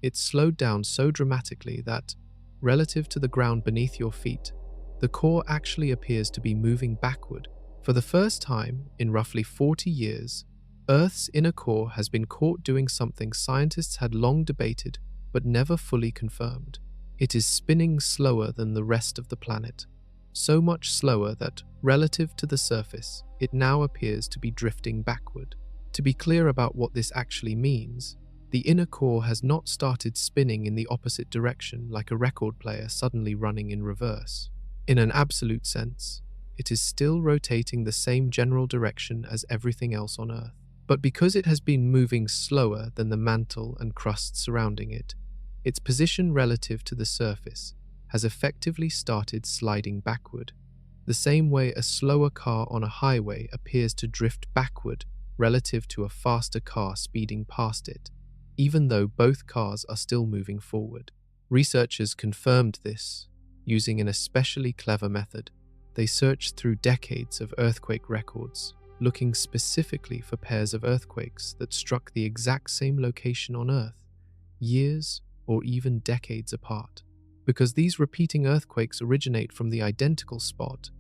It slowed down so dramatically that, relative to the ground beneath your feet, the core actually appears to be moving backward. For the first time in roughly 40 years, Earth's inner core has been caught doing something scientists had long debated but never fully confirmed. It is spinning slower than the rest of the planet, so much slower that, relative to the surface, it now appears to be drifting backward. To be clear about what this actually means, the inner core has not started spinning in the opposite direction like a record player suddenly running in reverse. In an absolute sense, it is still rotating the same general direction as everything else on Earth. But because it has been moving slower than the mantle and crust surrounding it, its position relative to the surface has effectively started sliding backward, the same way a slower car on a highway appears to drift backward relative to a faster car speeding past it, even though both cars are still moving forward. Researchers confirmed this using an especially clever method. They searched through decades of earthquake records, looking specifically for pairs of earthquakes that struck the exact same location on Earth, years or even decades apart. Because these repeating earthquakes originate from the identical spot,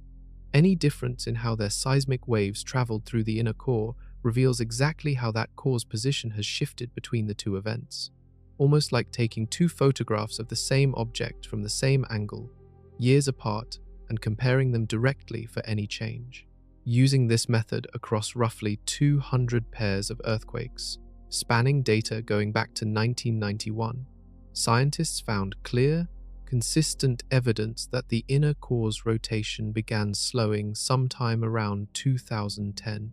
any difference in how their seismic waves traveled through the inner core reveals exactly how that core's position has shifted between the two events, almost like taking two photographs of the same object from the same angle, years apart, and comparing them directly for any change. Using this method across roughly 200 pairs of earthquakes, spanning data going back to 1991, scientists found clear, consistent evidence that the inner core's rotation began slowing sometime around 2010,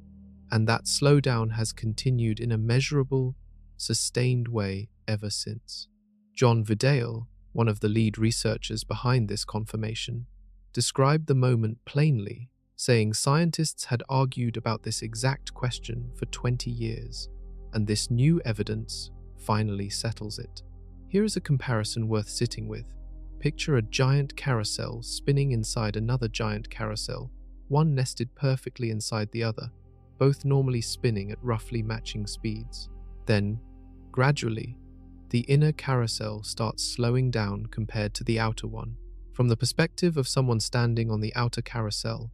and that slowdown has continued in a measurable, sustained way ever since. John Vidale, one of the lead researchers behind this confirmation, described the moment plainly, saying scientists had argued about this exact question for 20 years, and this new evidence finally settles it. Here is a comparison worth sitting with. Picture a giant carousel spinning inside another giant carousel, one nested perfectly inside the other, both normally spinning at roughly matching speeds. Then, gradually, the inner carousel starts slowing down compared to the outer one. From the perspective of someone standing on the outer carousel,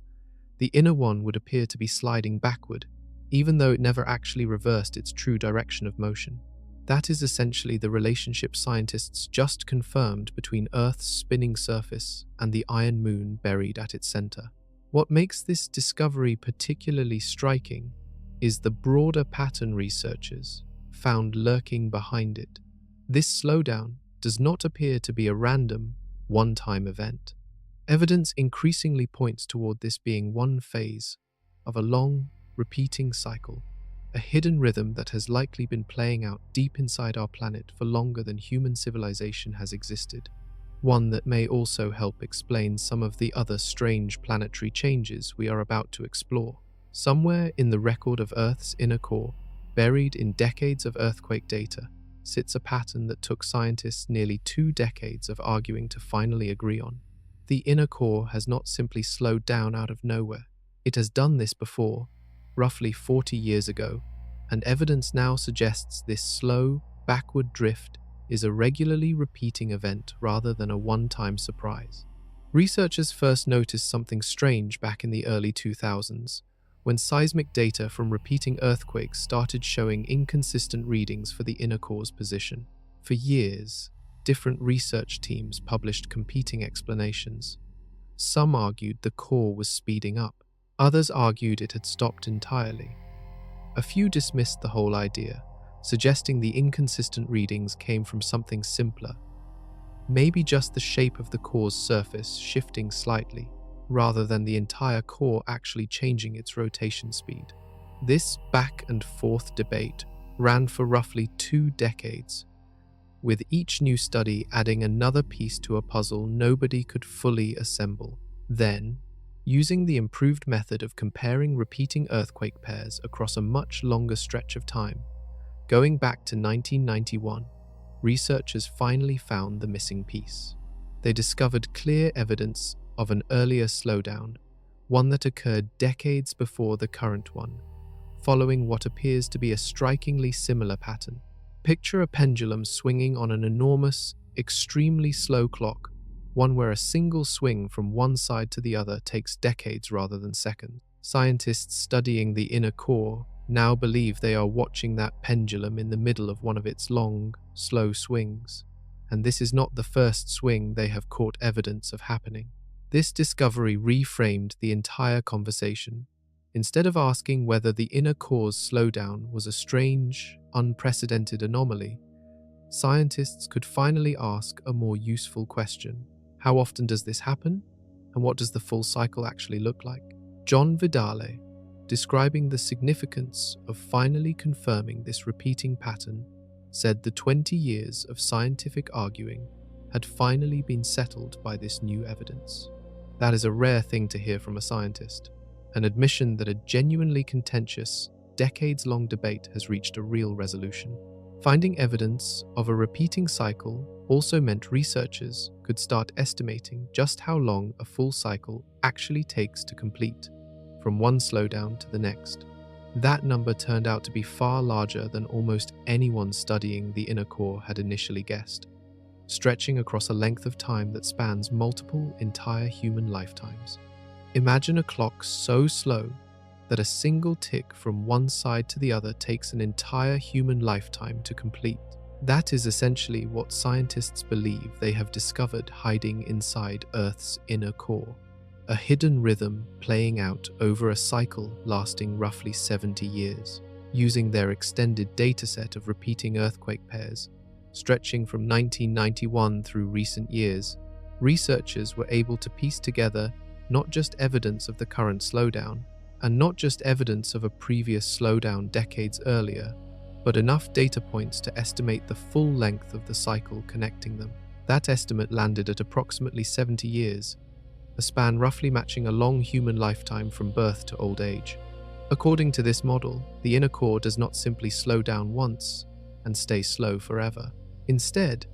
the inner one would appear to be sliding backward, even though it never actually reversed its true direction of motion. That is essentially the relationship scientists just confirmed between Earth's spinning surface and the iron moon buried at its center. What makes this discovery particularly striking is the broader pattern researchers found lurking behind it. This slowdown does not appear to be a random, one-time event. Evidence increasingly points toward this being one phase of a long, repeating cycle, a hidden rhythm that has likely been playing out deep inside our planet for longer than human civilization has existed. One that may also help explain some of the other strange planetary changes we are about to explore. Somewhere in the record of Earth's inner core, buried in decades of earthquake data, sits a pattern that took scientists nearly 2 decades of arguing to finally agree on. The inner core has not simply slowed down out of nowhere. It has done this before, roughly 40 years ago, and evidence now suggests this slow, backward drift is a regularly repeating event rather than a one-time surprise. Researchers first noticed something strange back in the early 2000s, when seismic data from repeating earthquakes started showing inconsistent readings for the inner core's position. For years, different research teams published competing explanations. Some argued the core was speeding up. Others argued it had stopped entirely. A few dismissed the whole idea, suggesting the inconsistent readings came from something simpler, maybe just the shape of the core's surface shifting slightly, rather than the entire core actually changing its rotation speed. This back and forth debate ran for roughly 2 decades, with each new study adding another piece to a puzzle nobody could fully assemble. Then, using the improved method of comparing repeating earthquake pairs across a much longer stretch of time, going back to 1991, researchers finally found the missing piece. They discovered clear evidence of an earlier slowdown, one that occurred decades before the current one, following what appears to be a strikingly similar pattern. Picture a pendulum swinging on an enormous, extremely slow clock, one where a single swing from one side to the other takes decades rather than seconds. Scientists studying the inner core now believe they are watching that pendulum in the middle of one of its long, slow swings, and this is not the first swing they have caught evidence of happening. This discovery reframed the entire conversation. Instead of asking whether the inner core's slowdown was a strange, unprecedented anomaly, scientists could finally ask a more useful question. How often does this happen? And what does the full cycle actually look like? John Vidale, describing the significance of finally confirming this repeating pattern, said the 20 years of scientific arguing had finally been settled by this new evidence. That is a rare thing to hear from a scientist, an admission that a genuinely contentious, decades-long debate has reached a real resolution. Finding evidence of a repeating cycle also meant researchers could start estimating just how long a full cycle actually takes to complete, from one slowdown to the next. That number turned out to be far larger than almost anyone studying the inner core had initially guessed, stretching across a length of time that spans multiple entire human lifetimes. Imagine a clock so slow that a single tick from one side to the other takes an entire human lifetime to complete. That is essentially what scientists believe they have discovered hiding inside Earth's inner core, a hidden rhythm playing out over a cycle lasting roughly 70 years. Using their extended dataset of repeating earthquake pairs, stretching from 1991 through recent years, researchers were able to piece together not just evidence of the current slowdown, and not just evidence of a previous slowdown decades earlier, but enough data points to estimate the full length of the cycle connecting them. That estimate landed at approximately 70 years, a span roughly matching a long human lifetime from birth to old age. According to this model, the inner core does not simply slow down once and stay slow forever. Instead,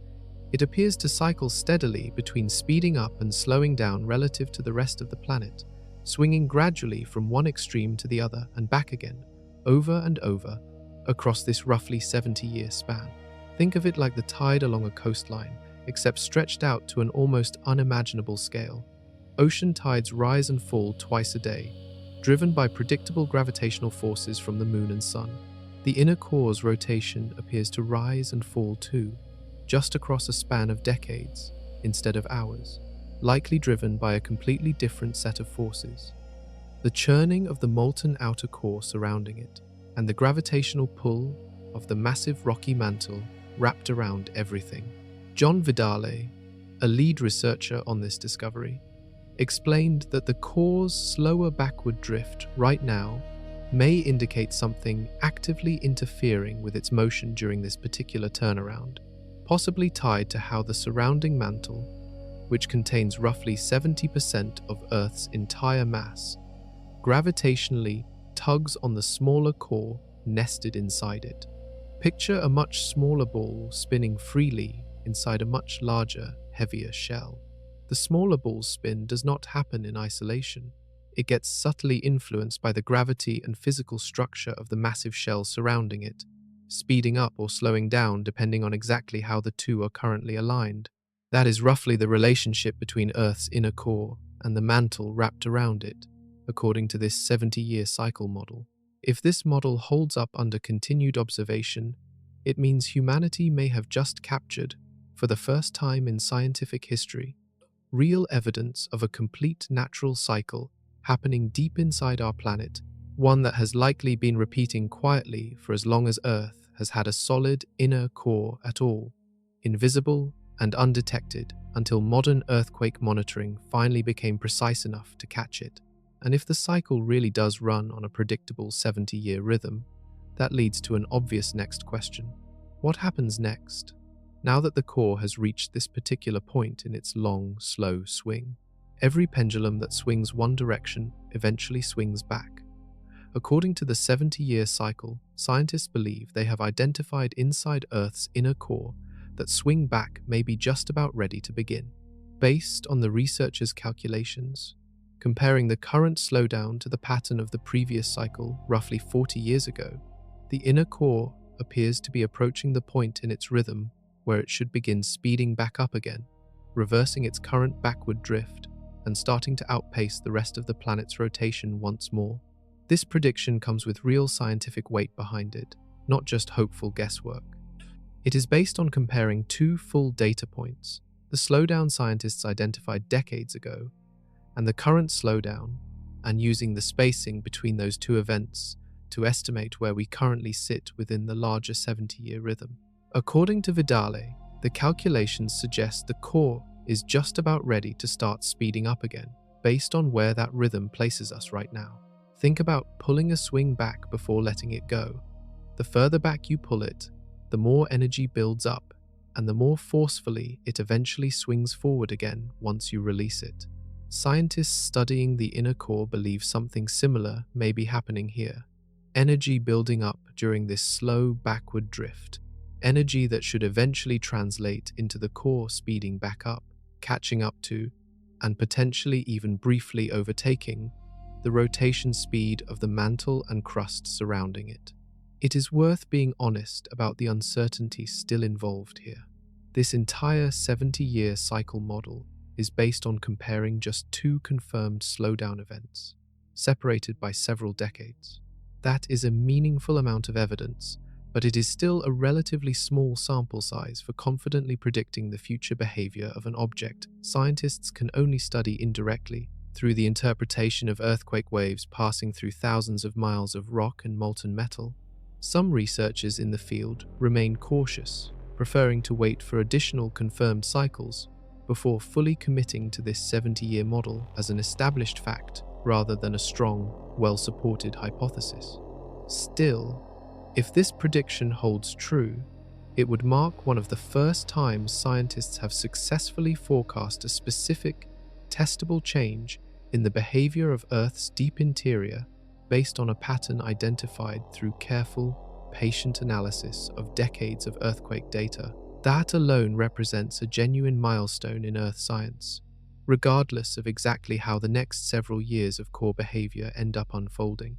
it appears to cycle steadily between speeding up and slowing down relative to the rest of the planet, swinging gradually from one extreme to the other and back again, over and over, across this roughly 70-year span. Think of it like the tide along a coastline, except stretched out to an almost unimaginable scale. Ocean tides rise and fall twice a day, driven by predictable gravitational forces from the moon and sun. The inner core's rotation appears to rise and fall too, just across a span of decades instead of hours, likely driven by a completely different set of forces. The churning of the molten outer core surrounding it, and the gravitational pull of the massive rocky mantle wrapped around everything. John Vidale, a lead researcher on this discovery, explained that the core's slower backward drift right now may indicate something actively interfering with its motion during this particular turnaround, possibly tied to how the surrounding mantle, which contains roughly 70% of Earth's entire mass, gravitationally tugs on the smaller core nested inside it. Picture a much smaller ball spinning freely inside a much larger, heavier shell. The smaller ball's spin does not happen in isolation. It gets subtly influenced by the gravity and physical structure of the massive shell surrounding it, speeding up or slowing down depending on exactly how the two are currently aligned. That is roughly the relationship between Earth's inner core and the mantle wrapped around it, according to this 70-year cycle model. If this model holds up under continued observation, it means humanity may have just captured, for the first time in scientific history, real evidence of a complete natural cycle happening deep inside our planet, one that has likely been repeating quietly for as long as Earth has had a solid inner core at all, invisible and undetected until modern earthquake monitoring finally became precise enough to catch it. And if the cycle really does run on a predictable 70-year rhythm, That leads to an obvious next question. What happens next, now that the core has reached this particular point in its long, slow swing? Every pendulum that swings one direction eventually swings back. According to the 70-year cycle, scientists believe they have identified inside Earth's inner core that swing back may be just about ready to begin. Based on the researchers' calculations, comparing the current slowdown to the pattern of the previous cycle roughly 40 years ago, the inner core appears to be approaching the point in its rhythm where it should begin speeding back up again, reversing its current backward drift and starting to outpace the rest of the planet's rotation once more. This prediction comes with real scientific weight behind it, not just hopeful guesswork. It is based on comparing two full data points, the slowdown scientists identified decades ago, and the current slowdown, and using the spacing between those two events to estimate where we currently sit within the larger 70-year rhythm. According to Vidale, the calculations suggest the core is just about ready to start speeding up again, based on where that rhythm places us right now. Think about pulling a swing back before letting it go. The further back you pull it, the more energy builds up, and the more forcefully it eventually swings forward again once you release it. Scientists studying the inner core believe something similar may be happening here. Energy building up during this slow backward drift. Energy that should eventually translate into the core speeding back up, catching up to, and potentially even briefly overtaking, the rotation speed of the mantle and crust surrounding it. It is worth being honest about the uncertainty still involved here. This entire 70-year cycle model is based on comparing just two confirmed slowdown events, separated by several decades. That is a meaningful amount of evidence, but it is still a relatively small sample size for confidently predicting the future behavior of an object scientists can only study indirectly through the interpretation of earthquake waves passing through thousands of miles of rock and molten metal. Some researchers in the field remain cautious, preferring to wait for additional confirmed cycles before fully committing to this 70-year model as an established fact rather than a strong, well-supported hypothesis. Still, if this prediction holds true, it would mark one of the first times scientists have successfully forecast a specific, testable change in the behavior of Earth's deep interior based on a pattern identified through careful, patient analysis of decades of earthquake data. That alone represents a genuine milestone in Earth science, regardless of exactly how the next several years of core behavior end up unfolding.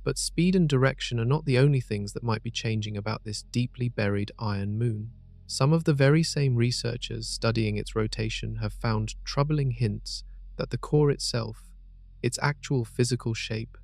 But speed and direction are not the only things that might be changing about this deeply buried iron moon. Some of the very same researchers studying its rotation have found troubling hints that the core itself, its actual physical shape,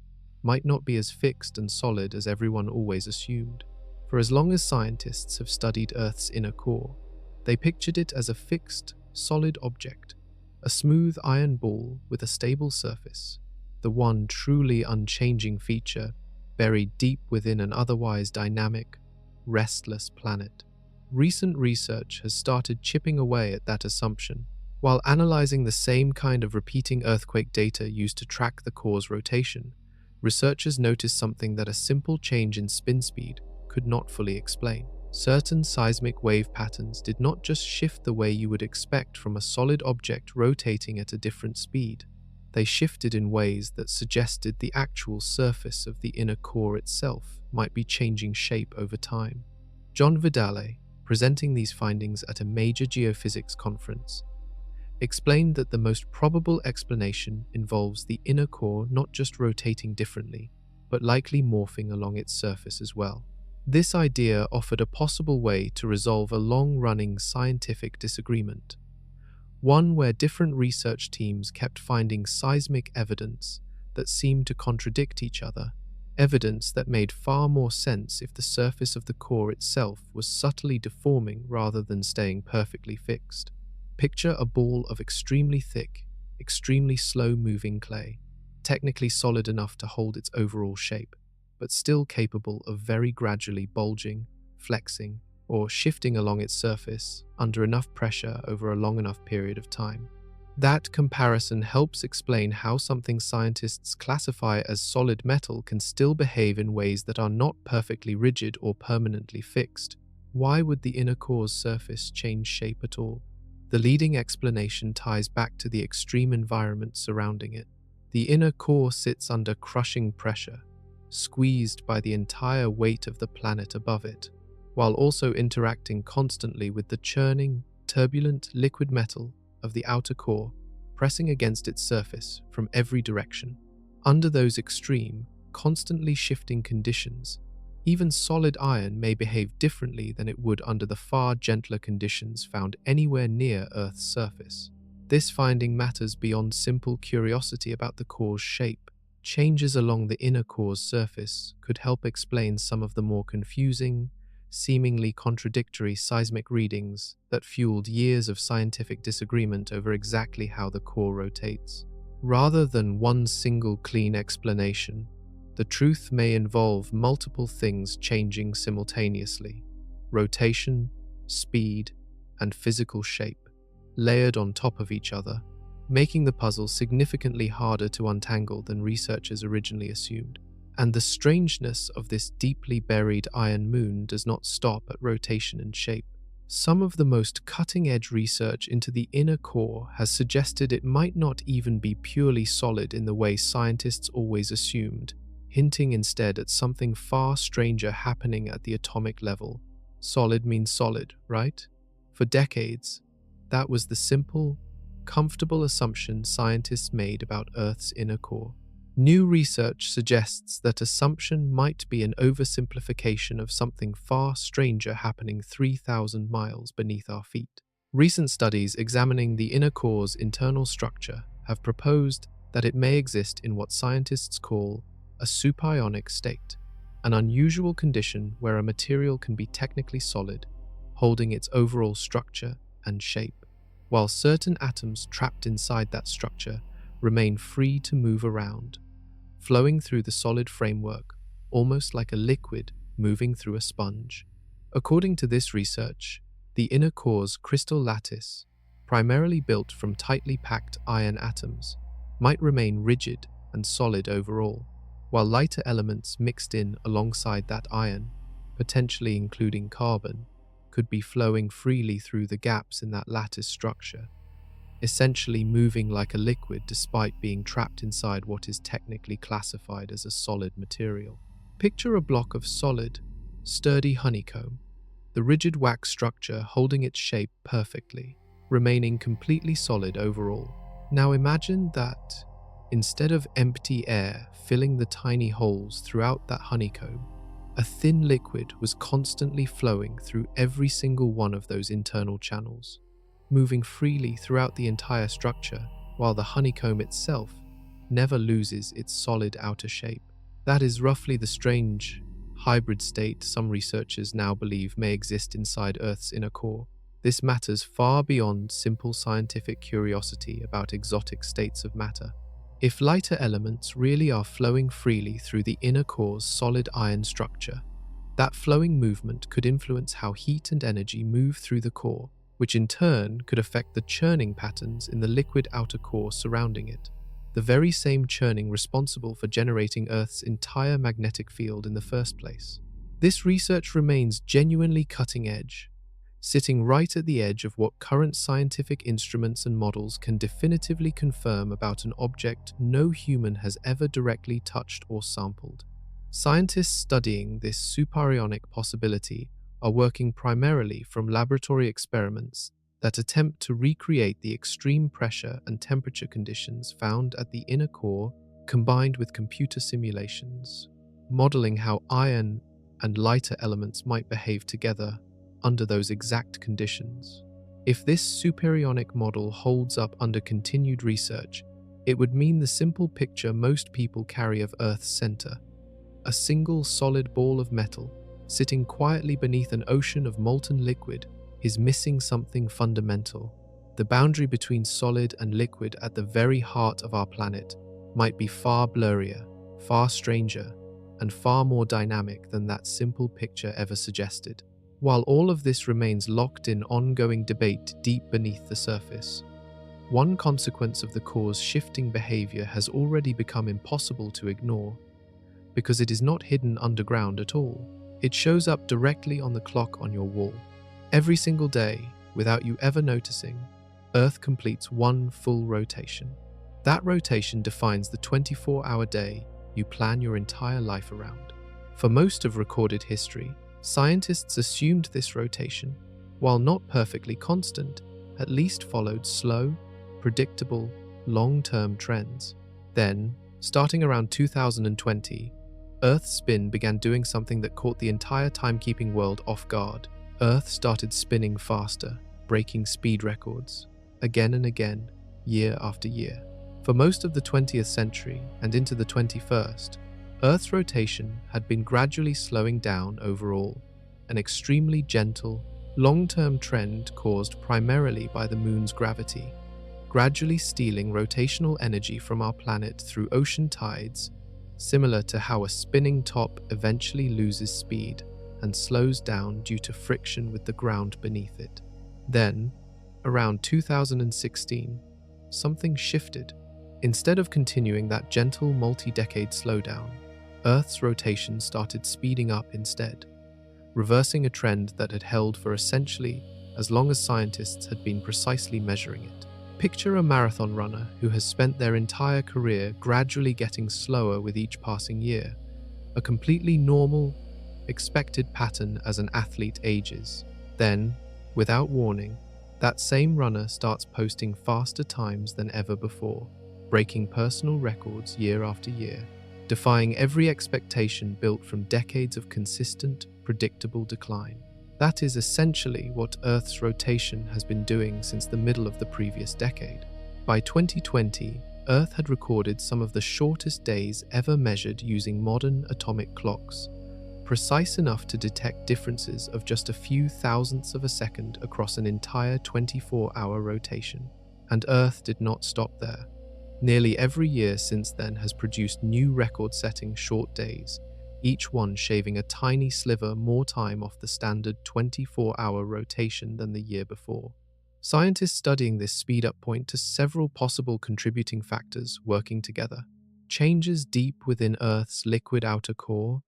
might not be as fixed and solid as everyone always assumed. For as long as scientists have studied Earth's inner core, they pictured it as a fixed, solid object, a smooth iron ball with a stable surface, the one truly unchanging feature buried deep within an otherwise dynamic, restless planet. Recent research has started chipping away at that assumption. While analyzing the same kind of repeating earthquake data used to track the core's rotation, researchers noticed something that a simple change in spin speed could not fully explain. Certain seismic wave patterns did not just shift the way you would expect from a solid object rotating at a different speed. They shifted in ways that suggested the actual surface of the inner core itself might be changing shape over time. John Vidale, presenting these findings at a major geophysics conference, explained that the most probable explanation involves the inner core not just rotating differently, but likely morphing along its surface as well. This idea offered a possible way to resolve a long-running scientific disagreement, one where different research teams kept finding seismic evidence that seemed to contradict each other, evidence that made far more sense if the surface of the core itself was subtly deforming rather than staying perfectly fixed. Picture a ball of extremely thick, extremely slow-moving clay, technically solid enough to hold its overall shape, but still capable of very gradually bulging, flexing, or shifting along its surface under enough pressure over a long enough period of time. That comparison helps explain how something scientists classify as solid metal can still behave in ways that are not perfectly rigid or permanently fixed. Why would the inner core's surface change shape at all? The leading explanation ties back to the extreme environment surrounding it. The inner core sits under crushing pressure, squeezed by the entire weight of the planet above it, while also interacting constantly with the churning, turbulent liquid metal of the outer core, pressing against its surface from every direction. Under those extreme, constantly shifting conditions, even solid iron may behave differently than it would under the far gentler conditions found anywhere near Earth's surface. This finding matters beyond simple curiosity about the core's shape. Changes along the inner core's surface could help explain some of the more confusing, seemingly contradictory seismic readings that fueled years of scientific disagreement over exactly how the core rotates. Rather than one single clean explanation, the truth may involve multiple things changing simultaneously: rotation, speed, and physical shape, layered on top of each other, making the puzzle significantly harder to untangle than researchers originally assumed. And the strangeness of this deeply buried iron moon does not stop at rotation and shape. Some of the most cutting-edge research into the inner core has suggested it might not even be purely solid in the way scientists always assumed, hinting instead at something far stranger happening at the atomic level. Solid means solid, right? For decades, that was the simple, comfortable assumption scientists made about Earth's inner core. New research suggests that assumption might be an oversimplification of something far stranger happening 3,000 miles beneath our feet. Recent studies examining the inner core's internal structure have proposed that it may exist in what scientists call a supionic state, an unusual condition where a material can be technically solid, holding its overall structure and shape, while certain atoms trapped inside that structure remain free to move around, flowing through the solid framework, almost like a liquid moving through a sponge. According to this research, the inner core's crystal lattice, primarily built from tightly packed iron atoms, might remain rigid and solid overall, while lighter elements mixed in alongside that iron, potentially including carbon, could be flowing freely through the gaps in that lattice structure, essentially moving like a liquid despite being trapped inside what is technically classified as a solid material. Picture a block of solid, sturdy honeycomb, the rigid wax structure holding its shape perfectly, remaining completely solid overall. Now imagine that, instead of empty air filling the tiny holes throughout that honeycomb, a thin liquid was constantly flowing through every single one of those internal channels, moving freely throughout the entire structure, while the honeycomb itself never loses its solid outer shape. That is roughly the strange, hybrid state some researchers now believe may exist inside Earth's inner core. This matters far beyond simple scientific curiosity about exotic states of matter. If lighter elements really are flowing freely through the inner core's solid iron structure, that flowing movement could influence how heat and energy move through the core, which in turn could affect the churning patterns in the liquid outer core surrounding it, the very same churning responsible for generating Earth's entire magnetic field in the first place. This research remains genuinely cutting edge, sitting right at the edge of what current scientific instruments and models can definitively confirm about an object no human has ever directly touched or sampled. Scientists studying this supionic possibility are working primarily from laboratory experiments that attempt to recreate the extreme pressure and temperature conditions found at the inner core, combined with computer simulations, modeling how iron and lighter elements might behave together under those exact conditions. If this supionic model holds up under continued research, it would mean the simple picture most people carry of Earth's center, a single solid ball of metal sitting quietly beneath an ocean of molten liquid, is missing something fundamental. The boundary between solid and liquid at the very heart of our planet might be far blurrier, far stranger, and far more dynamic than that simple picture ever suggested. While all of this remains locked in ongoing debate deep beneath the surface, One consequence of the core's shifting behavior has already become impossible to ignore because it is not hidden underground at all. It shows up directly on the clock on your wall. Every single day, without you ever noticing, Earth completes one full rotation. That rotation defines the 24-hour day you plan your entire life around. For most of recorded history, scientists assumed this rotation, while not perfectly constant, at least followed slow, predictable, long-term trends. Then, starting around 2020, Earth's spin began doing something that caught the entire timekeeping world off guard. Earth started spinning faster, breaking speed records, again and again, year after year. For most of the 20th century and into the 21st, Earth's rotation had been gradually slowing down overall, an extremely gentle, long-term trend caused primarily by the Moon's gravity, gradually stealing rotational energy from our planet through ocean tides, similar to how a spinning top eventually loses speed and slows down due to friction with the ground beneath it. Then, around 2016, something shifted. Instead of continuing that gentle multi-decade slowdown, Earth's rotation started speeding up instead, reversing a trend that had held for essentially as long as scientists had been precisely measuring it. Picture a marathon runner who has spent their entire career gradually getting slower with each passing year, a completely normal, expected pattern as an athlete ages. Then, without warning, that same runner starts posting faster times than ever before, breaking personal records year after year, defying every expectation built from decades of consistent, predictable decline. That is essentially what Earth's rotation has been doing since the middle of the previous decade. By 2020, Earth had recorded some of the shortest days ever measured using modern atomic clocks, precise enough to detect differences of just a few thousandths of a second across an entire 24-hour rotation. And Earth did not stop there. Nearly every year since then has produced new record-setting short days, each one shaving a tiny sliver more time off the standard 24-hour rotation than the year before. Scientists studying this speed-up point to several possible contributing factors working together. Changes deep within Earth's liquid outer core,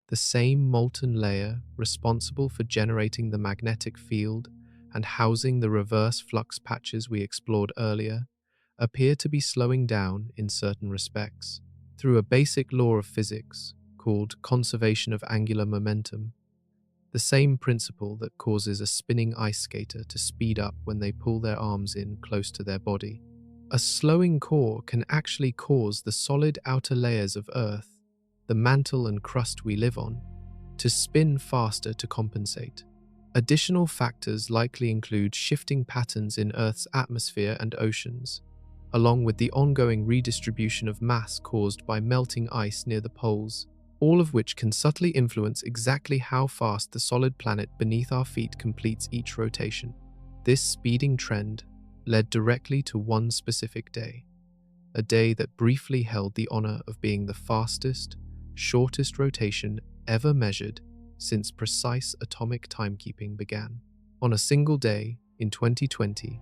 the same molten layer responsible for generating the magnetic field and housing the reverse flux patches we explored earlier, appear to be slowing down in certain respects. Through a basic law of physics called conservation of angular momentum, the same principle that causes a spinning ice skater to speed up when they pull their arms in close to their body. A slowing core can actually cause the solid outer layers of Earth, the mantle and crust we live on, to spin faster to compensate. Additional factors likely include shifting patterns in Earth's atmosphere and oceans, along with the ongoing redistribution of mass caused by melting ice near the poles, all of which can subtly influence exactly how fast the solid planet beneath our feet completes each rotation. This speeding trend led directly to one specific day, a day that briefly held the honor of being the fastest, shortest rotation ever measured since precise atomic timekeeping began. On a single day in 2020,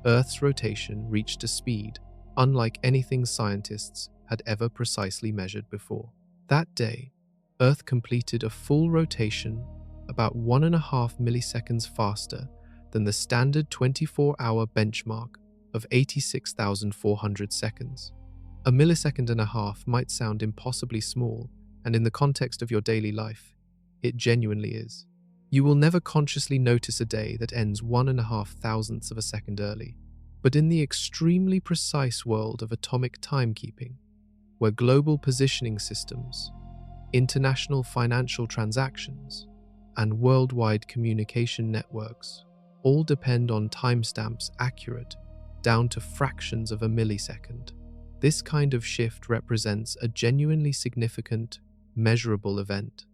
Earth's rotation reached a speed unlike anything scientists had ever precisely measured before. That day, Earth completed a full rotation about 1.5 milliseconds faster than the standard 24-hour benchmark of 86,400 seconds. A millisecond and a half might sound impossibly small, and in the context of your daily life, it genuinely is. You will never consciously notice a day that ends 1.5 thousandths of a second early. But in the extremely precise world of atomic timekeeping, where global positioning systems, international financial transactions, and worldwide communication networks all depend on timestamps accurate down to fractions of a millisecond, this kind of shift represents a genuinely significant, measurable event.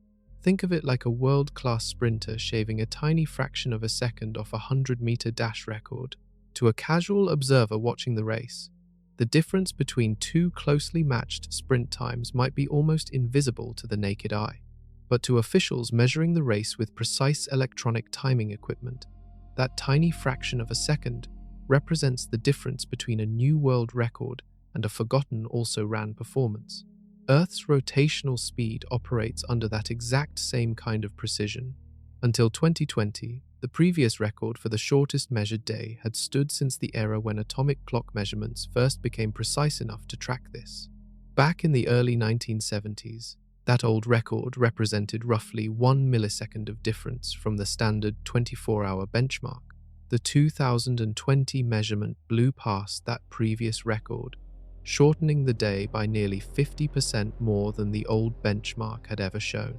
Think of it like a world-class sprinter shaving a tiny fraction of a second off a 100-meter dash record. To a casual observer watching the race, the difference between two closely matched sprint times might be almost invisible to the naked eye. But to officials measuring the race with precise electronic timing equipment, that tiny fraction of a second represents the difference between a new world record and a forgotten also-ran performance. Earth's rotational speed operates under that exact same kind of precision. Until 2020, the previous record for the shortest measured day had stood since the era when atomic clock measurements first became precise enough to track this. Back in the early 1970s, that old record represented roughly 1 millisecond of difference from the standard 24-hour benchmark. The 2020 measurement blew past that previous record, shortening the day by nearly 50% more than the old benchmark had ever shown.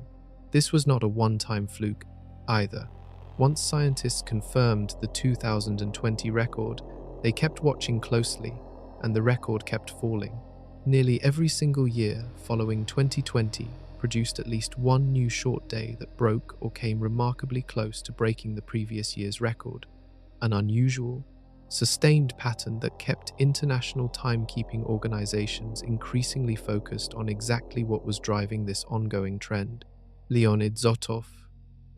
This was not a one-time fluke either. Once scientists confirmed the 2020 record, they kept watching closely, and the record kept falling. Nearly every single year following 2020 produced at least one new short day that broke or came remarkably close to breaking the previous year's record. An unusual, sustained pattern that kept international timekeeping organizations increasingly focused on exactly what was driving this ongoing trend. Leonid Zotov,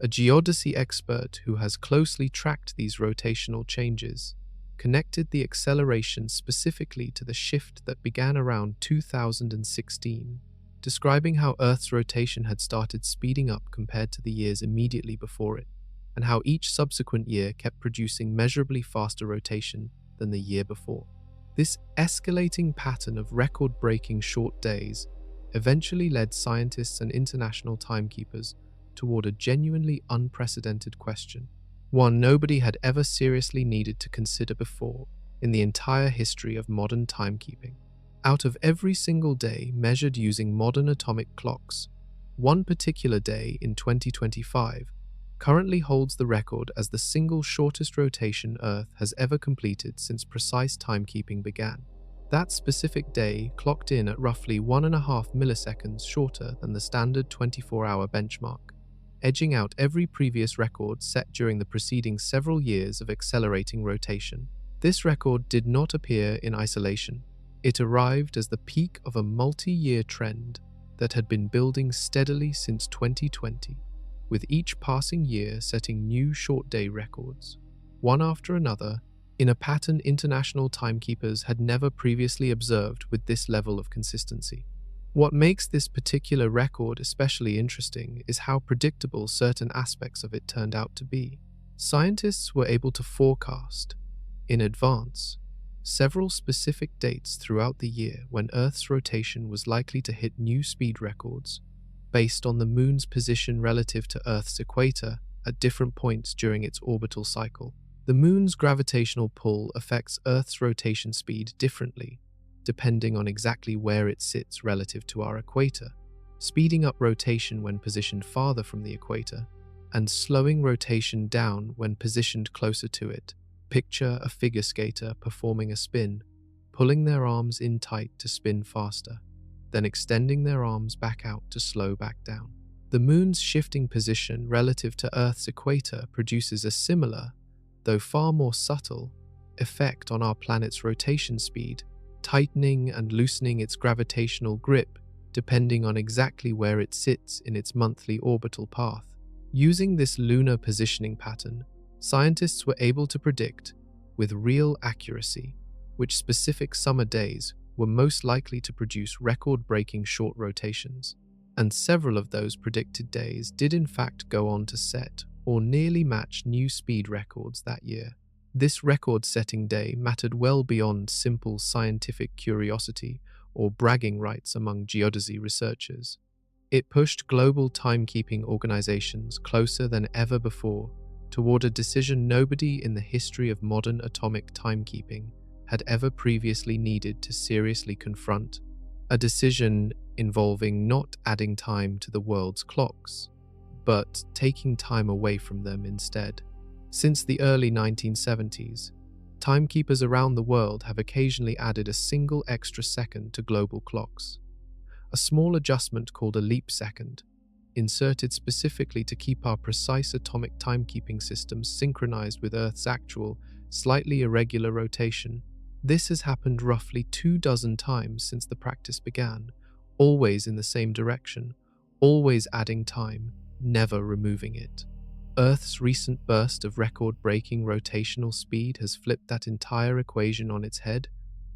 a geodesy expert who has closely tracked these rotational changes, connected the acceleration specifically to the shift that began around 2016, describing how Earth's rotation had started speeding up compared to the years immediately before it, and how each subsequent year kept producing measurably faster rotation than the year before. This escalating pattern of record-breaking short days eventually led scientists and international timekeepers toward a genuinely unprecedented question, one nobody had ever seriously needed to consider before in the entire history of modern timekeeping. Out of every single day measured using modern atomic clocks, one particular day in 2025 currently holds the record as the single shortest rotation Earth has ever completed since precise timekeeping began. That specific day clocked in at roughly 1.5 milliseconds shorter than the standard 24-hour benchmark, edging out every previous record set during the preceding several years of accelerating rotation. This record did not appear in isolation. It arrived as the peak of a multi-year trend that had been building steadily since 2020, with each passing year setting new short-day records, one after another, in a pattern international timekeepers had never previously observed with this level of consistency. What makes this particular record especially interesting is how predictable certain aspects of it turned out to be. Scientists were able to forecast, in advance, several specific dates throughout the year when Earth's rotation was likely to hit new speed records, based on the Moon's position relative to Earth's equator at different points during its orbital cycle. The Moon's gravitational pull affects Earth's rotation speed differently, depending on exactly where it sits relative to our equator, speeding up rotation when positioned farther from the equator, and slowing rotation down when positioned closer to it. Picture a figure skater performing a spin, pulling their arms in tight to spin faster, then extending their arms back out to slow back down. The Moon's shifting position relative to Earth's equator produces a similar, though far more subtle, effect on our planet's rotation speed, tightening and loosening its gravitational grip depending on exactly where it sits in its monthly orbital path. Using this lunar positioning pattern, scientists were able to predict, with real accuracy, which specific summer days were most likely to produce record-breaking short rotations, and several of those predicted days did in fact go on to set or nearly match new speed records that year. This record-setting day mattered well beyond simple scientific curiosity or bragging rights among geodesy researchers. It pushed global timekeeping organizations closer than ever before toward a decision nobody in the history of modern atomic timekeeping had ever previously needed to seriously confront, a decision involving not adding time to the world's clocks, but taking time away from them instead. Since the early 1970s, timekeepers around the world have occasionally added a single extra second to global clocks, a small adjustment called a leap second, inserted specifically to keep our precise atomic timekeeping systems synchronized with Earth's actual, slightly irregular rotation. This has happened roughly 24 times since the practice began, always in the same direction, always adding time, never removing it. Earth's recent burst of record-breaking rotational speed has flipped that entire equation on its head,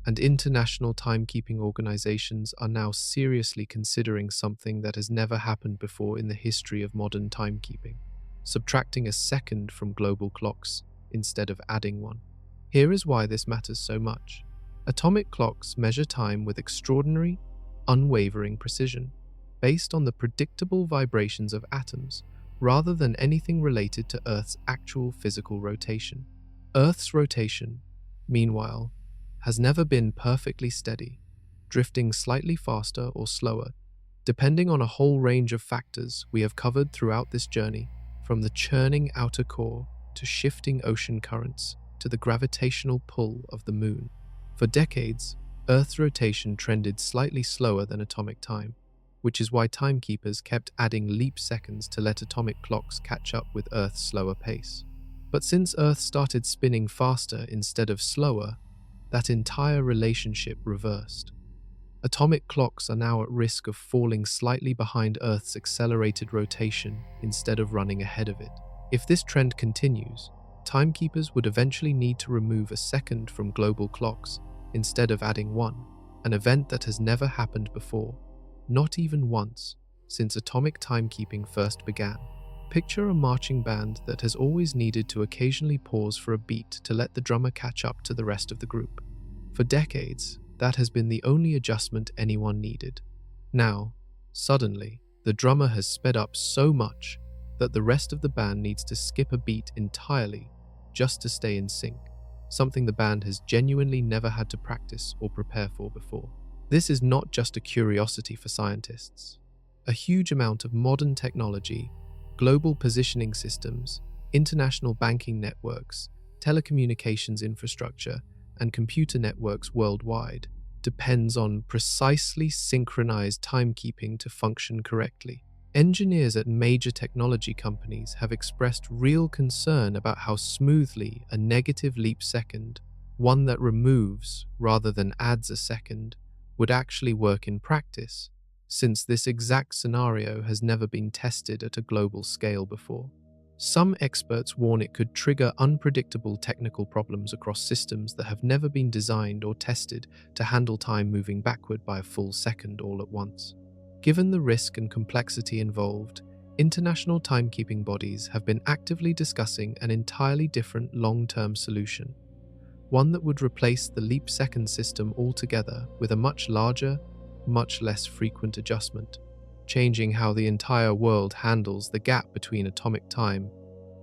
and international timekeeping organizations are now seriously considering something that has never happened before in the history of modern timekeeping: subtracting a second from global clocks instead of adding one. Here is why this matters so much. Atomic clocks measure time with extraordinary, unwavering precision, based on the predictable vibrations of atoms, rather than anything related to Earth's actual physical rotation. Earth's rotation, meanwhile, has never been perfectly steady, drifting slightly faster or slower, depending on a whole range of factors we have covered throughout this journey, from the churning outer core to shifting ocean currents to the gravitational pull of the moon. For decades, Earth's rotation trended slightly slower than atomic time, which is why timekeepers kept adding leap seconds to let atomic clocks catch up with Earth's slower pace. But since Earth started spinning faster instead of slower, that entire relationship reversed. Atomic clocks are now at risk of falling slightly behind Earth's accelerated rotation instead of running ahead of it. If this trend continues, timekeepers would eventually need to remove a second from global clocks instead of adding one, an event that has never happened before, not even once, since atomic timekeeping first began. Picture a marching band that has always needed to occasionally pause for a beat to let the drummer catch up to the rest of the group. For decades, that has been the only adjustment anyone needed. Now, suddenly, the drummer has sped up so much that the rest of the band needs to skip a beat entirely just to stay in sync, something the band has genuinely never had to practice or prepare for before. This is not just a curiosity for scientists. A huge amount of modern technology, global positioning systems, international banking networks, telecommunications infrastructure, and computer networks worldwide depends on precisely synchronized timekeeping to function correctly. Engineers at major technology companies have expressed real concern about how smoothly a negative leap second, one that removes rather than adds a second, would actually work in practice, since this exact scenario has never been tested at a global scale before. Some experts warn it could trigger unpredictable technical problems across systems that have never been designed or tested to handle time moving backward by a full second all at once. Given the risk and complexity involved, international timekeeping bodies have been actively discussing an entirely different long-term solution, one that would replace the leap second system altogether with a much larger, much less frequent adjustment, changing how the entire world handles the gap between atomic time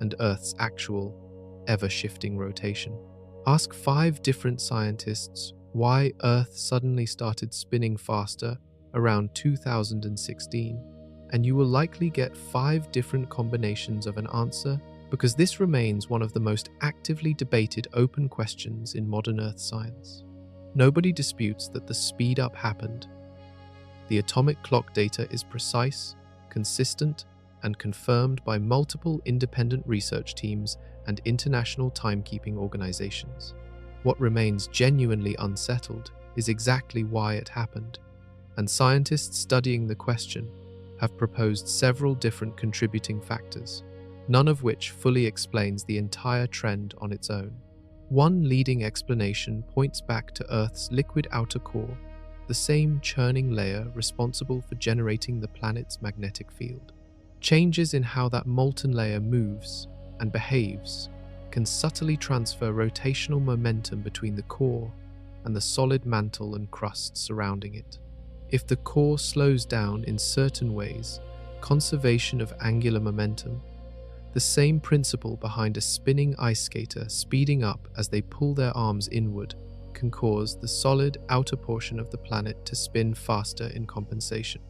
and Earth's actual, ever-shifting rotation. Ask 5 different scientists why Earth suddenly started spinning faster around 2016, and you will likely get 5 different combinations of an answer, because this remains one of the most actively debated open questions in modern Earth science. Nobody disputes that the speed up happened. The atomic clock data is precise, consistent, and confirmed by multiple independent research teams and international timekeeping organizations. What remains genuinely unsettled is exactly why it happened, and scientists studying the question have proposed several different contributing factors, none of which fully explains the entire trend on its own. One leading explanation points back to Earth's liquid outer core, the same churning layer responsible for generating the planet's magnetic field. Changes in how that molten layer moves and behaves can subtly transfer rotational momentum between the core and the solid mantle and crust surrounding it. If the core slows down in certain ways, conservation of angular momentum, the same principle behind a spinning ice skater speeding up as they pull their arms inward, can cause the solid outer portion of the planet to spin faster in compensation.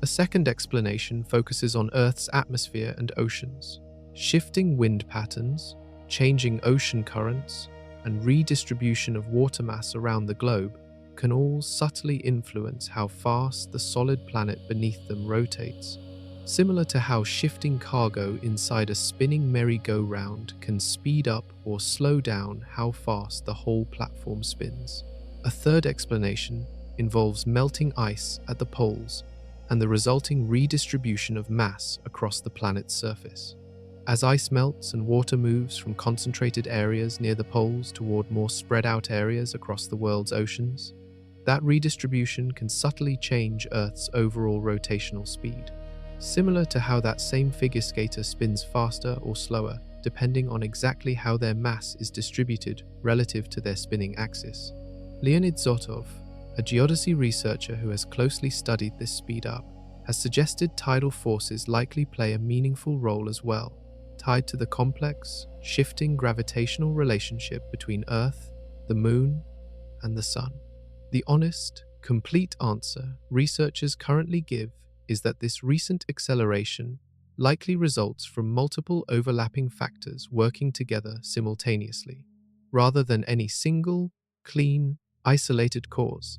A second explanation focuses on Earth's atmosphere and oceans. Shifting wind patterns, changing ocean currents, and redistribution of water mass around the globe can all subtly influence how fast the solid planet beneath them rotates, similar to how shifting cargo inside a spinning merry-go-round can speed up or slow down how fast the whole platform spins. A third explanation involves melting ice at the poles and the resulting redistribution of mass across the planet's surface. As ice melts and water moves from concentrated areas near the poles toward more spread out areas across the world's oceans, that redistribution can subtly change Earth's overall rotational speed, similar to how that same figure skater spins faster or slower, depending on exactly how their mass is distributed relative to their spinning axis. Leonid Zotov, a geodesy researcher who has closely studied this speed up, has suggested tidal forces likely play a meaningful role as well, tied to the complex, shifting gravitational relationship between Earth, the Moon, and the Sun. The honest, complete answer researchers currently give is that this recent acceleration likely results from multiple overlapping factors working together simultaneously, rather than any single, clean, isolated cause.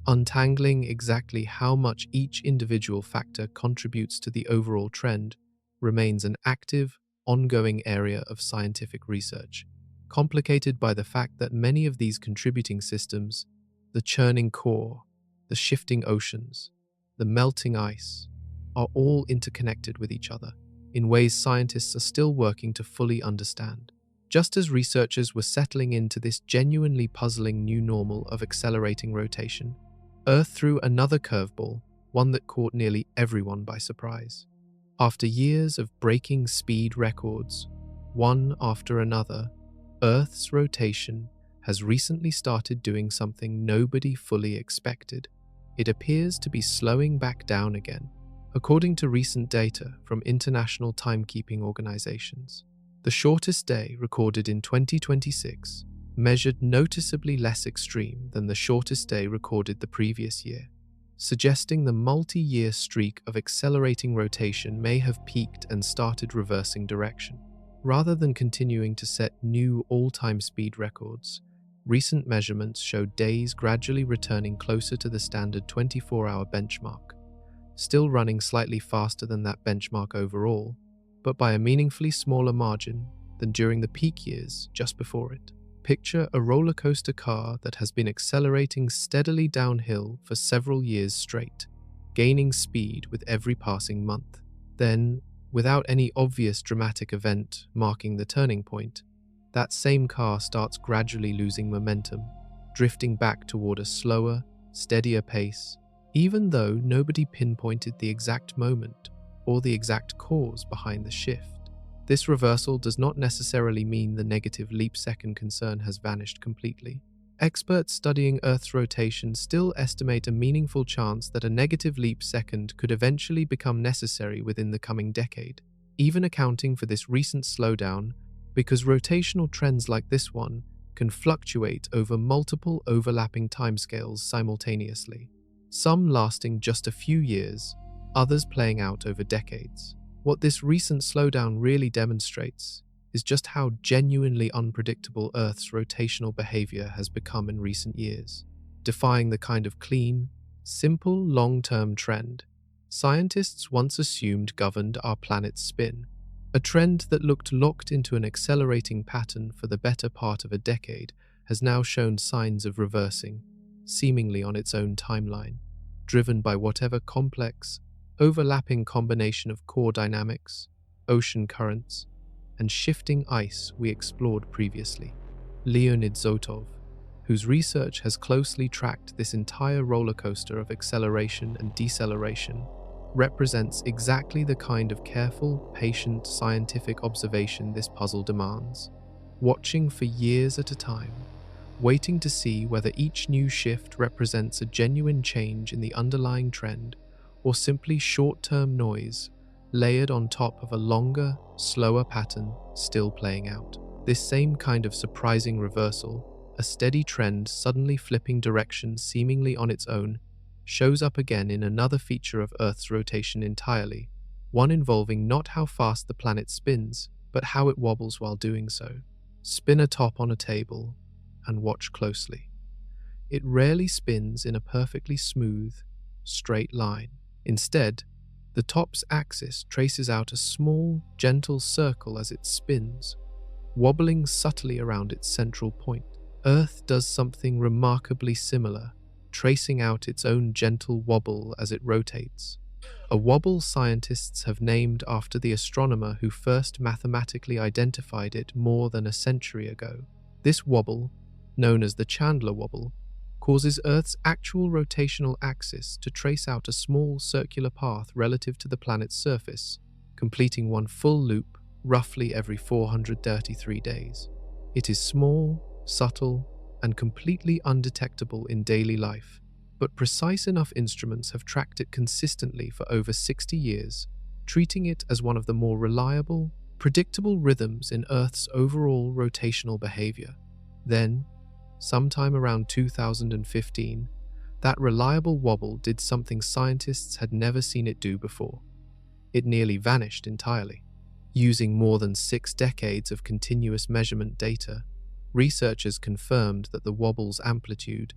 Untangling exactly how much each individual factor contributes to the overall trend remains an active, ongoing area of scientific research, complicated by the fact that many of these contributing systems, the churning core, the shifting oceans, the melting ice, are all interconnected with each other in ways scientists are still working to fully understand. Just as researchers were settling into this genuinely puzzling new normal of accelerating rotation, Earth threw another curveball, one that caught nearly everyone by surprise. After years of breaking speed records, one after another, Earth's rotation has recently started doing something nobody fully expected. It appears to be slowing back down again, according to recent data from international timekeeping organizations. The shortest day recorded in 2026 measured noticeably less extreme than the shortest day recorded the previous year, suggesting the multi-year streak of accelerating rotation may have peaked and started reversing direction. Rather than continuing to set new all-time speed records, recent measurements show days gradually returning closer to the standard 24-hour benchmark, still running slightly faster than that benchmark overall, but by a meaningfully smaller margin than during the peak years just before it. Picture a roller coaster car that has been accelerating steadily downhill for several years straight, gaining speed with every passing month. Then, without any obvious dramatic event marking the turning point, that same car starts gradually losing momentum, drifting back toward a slower, steadier pace, even though nobody pinpointed the exact moment or the exact cause behind the shift. This reversal does not necessarily mean the negative leap-second concern has vanished completely. Experts studying Earth's rotation still estimate a meaningful chance that a negative leap-second could eventually become necessary within the coming decade, even accounting for this recent slowdown, because rotational trends like this one can fluctuate over multiple overlapping timescales simultaneously, some lasting just a few years, others playing out over decades. What this recent slowdown really demonstrates is just how genuinely unpredictable Earth's rotational behavior has become in recent years, defying the kind of clean, simple long-term trend scientists once assumed governed our planet's spin, a trend that looked locked into an accelerating pattern for the better part of a decade has now shown signs of reversing, seemingly on its own timeline, driven by whatever complex, overlapping combination of core dynamics, ocean currents, and shifting ice we explored previously. Leonid Zotov, whose research has closely tracked this entire roller coaster of acceleration and deceleration, represents exactly the kind of careful, patient, scientific observation this puzzle demands, watching for years at a time, waiting to see whether each new shift represents a genuine change in the underlying trend or simply short-term noise layered on top of a longer, slower pattern still playing out. This same kind of surprising reversal, a steady trend suddenly flipping direction seemingly on its own, shows up again in another feature of Earth's rotation entirely, one involving not how fast the planet spins, but how it wobbles while doing so. Spin a top on a table and watch closely. It rarely spins in a perfectly smooth, straight line. Instead, the top's axis traces out a small, gentle circle as it spins, wobbling subtly around its central point. Earth does something remarkably similar, tracing out its own gentle wobble as it rotates. A wobble scientists have named after the astronomer who first mathematically identified it more than a century ago. This wobble, known as the Chandler wobble, causes Earth's actual rotational axis to trace out a small circular path relative to the planet's surface, completing one full loop roughly every 433 days. It is small, subtle, and completely undetectable in daily life, but precise enough instruments have tracked it consistently for over 60 years, treating it as one of the more reliable, predictable rhythms in Earth's overall rotational behavior. Then, sometime around 2015, that reliable wobble did something scientists had never seen it do before. It nearly vanished entirely. Using more than 6 decades of continuous measurement data, researchers confirmed that the wobble's amplitude,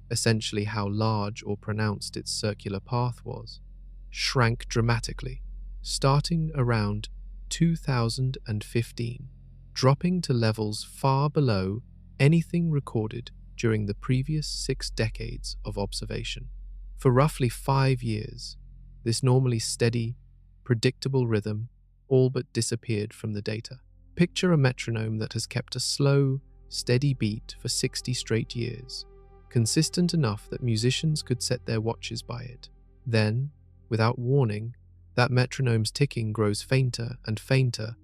essentially how large or pronounced its circular path was, shrank dramatically, starting around 2015, dropping to levels far below anything recorded during the previous 6 decades of observation. For roughly 5 years, this normally steady, predictable rhythm all but disappeared from the data. Picture a metronome that has kept a slow, steady beat for 60 straight years, consistent enough that musicians could set their watches by it. Then, without warning, that metronome's ticking grows fainter and fainter,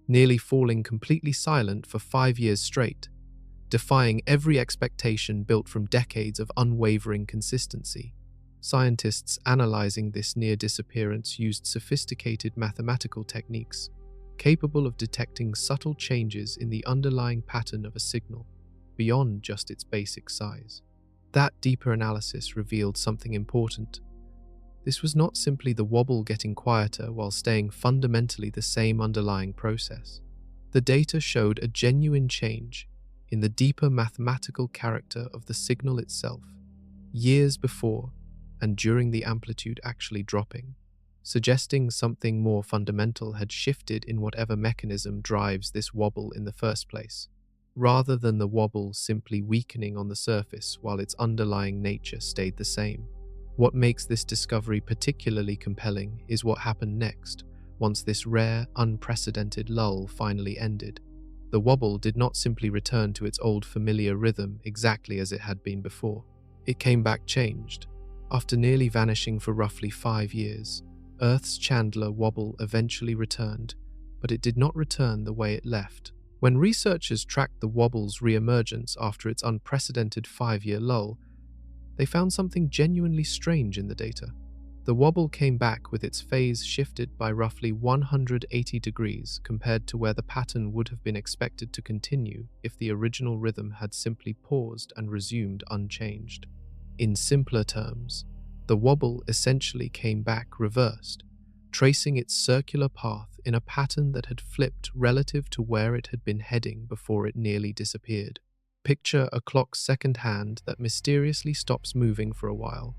nearly falling completely silent for 5 years straight, defying every expectation built from decades of unwavering consistency. Scientists analyzing this near disappearance used sophisticated mathematical techniques capable of detecting subtle changes in the underlying pattern of a signal, beyond just its basic size. That deeper analysis revealed something important. This was not simply the wobble getting quieter while staying fundamentally the same underlying process. The data showed a genuine change in the deeper mathematical character of the signal itself, years before and during the amplitude actually dropping, suggesting something more fundamental had shifted in whatever mechanism drives this wobble in the first place, rather than the wobble simply weakening on the surface while its underlying nature stayed the same. What makes this discovery particularly compelling is what happened next, once this rare, unprecedented lull finally ended. The wobble did not simply return to its old familiar rhythm exactly as it had been before. It came back changed. After nearly vanishing for roughly 5 years, Earth's Chandler wobble eventually returned, but it did not return the way it left. When researchers tracked the wobble's re-emergence after its unprecedented 5-year lull, they found something genuinely strange in the data. The wobble came back with its phase shifted by roughly 180 degrees compared to where the pattern would have been expected to continue if the original rhythm had simply paused and resumed unchanged. In simpler terms, the wobble essentially came back reversed, tracing its circular path in a pattern that had flipped relative to where it had been heading before it nearly disappeared. Picture a clock's second hand that mysteriously stops moving for a while,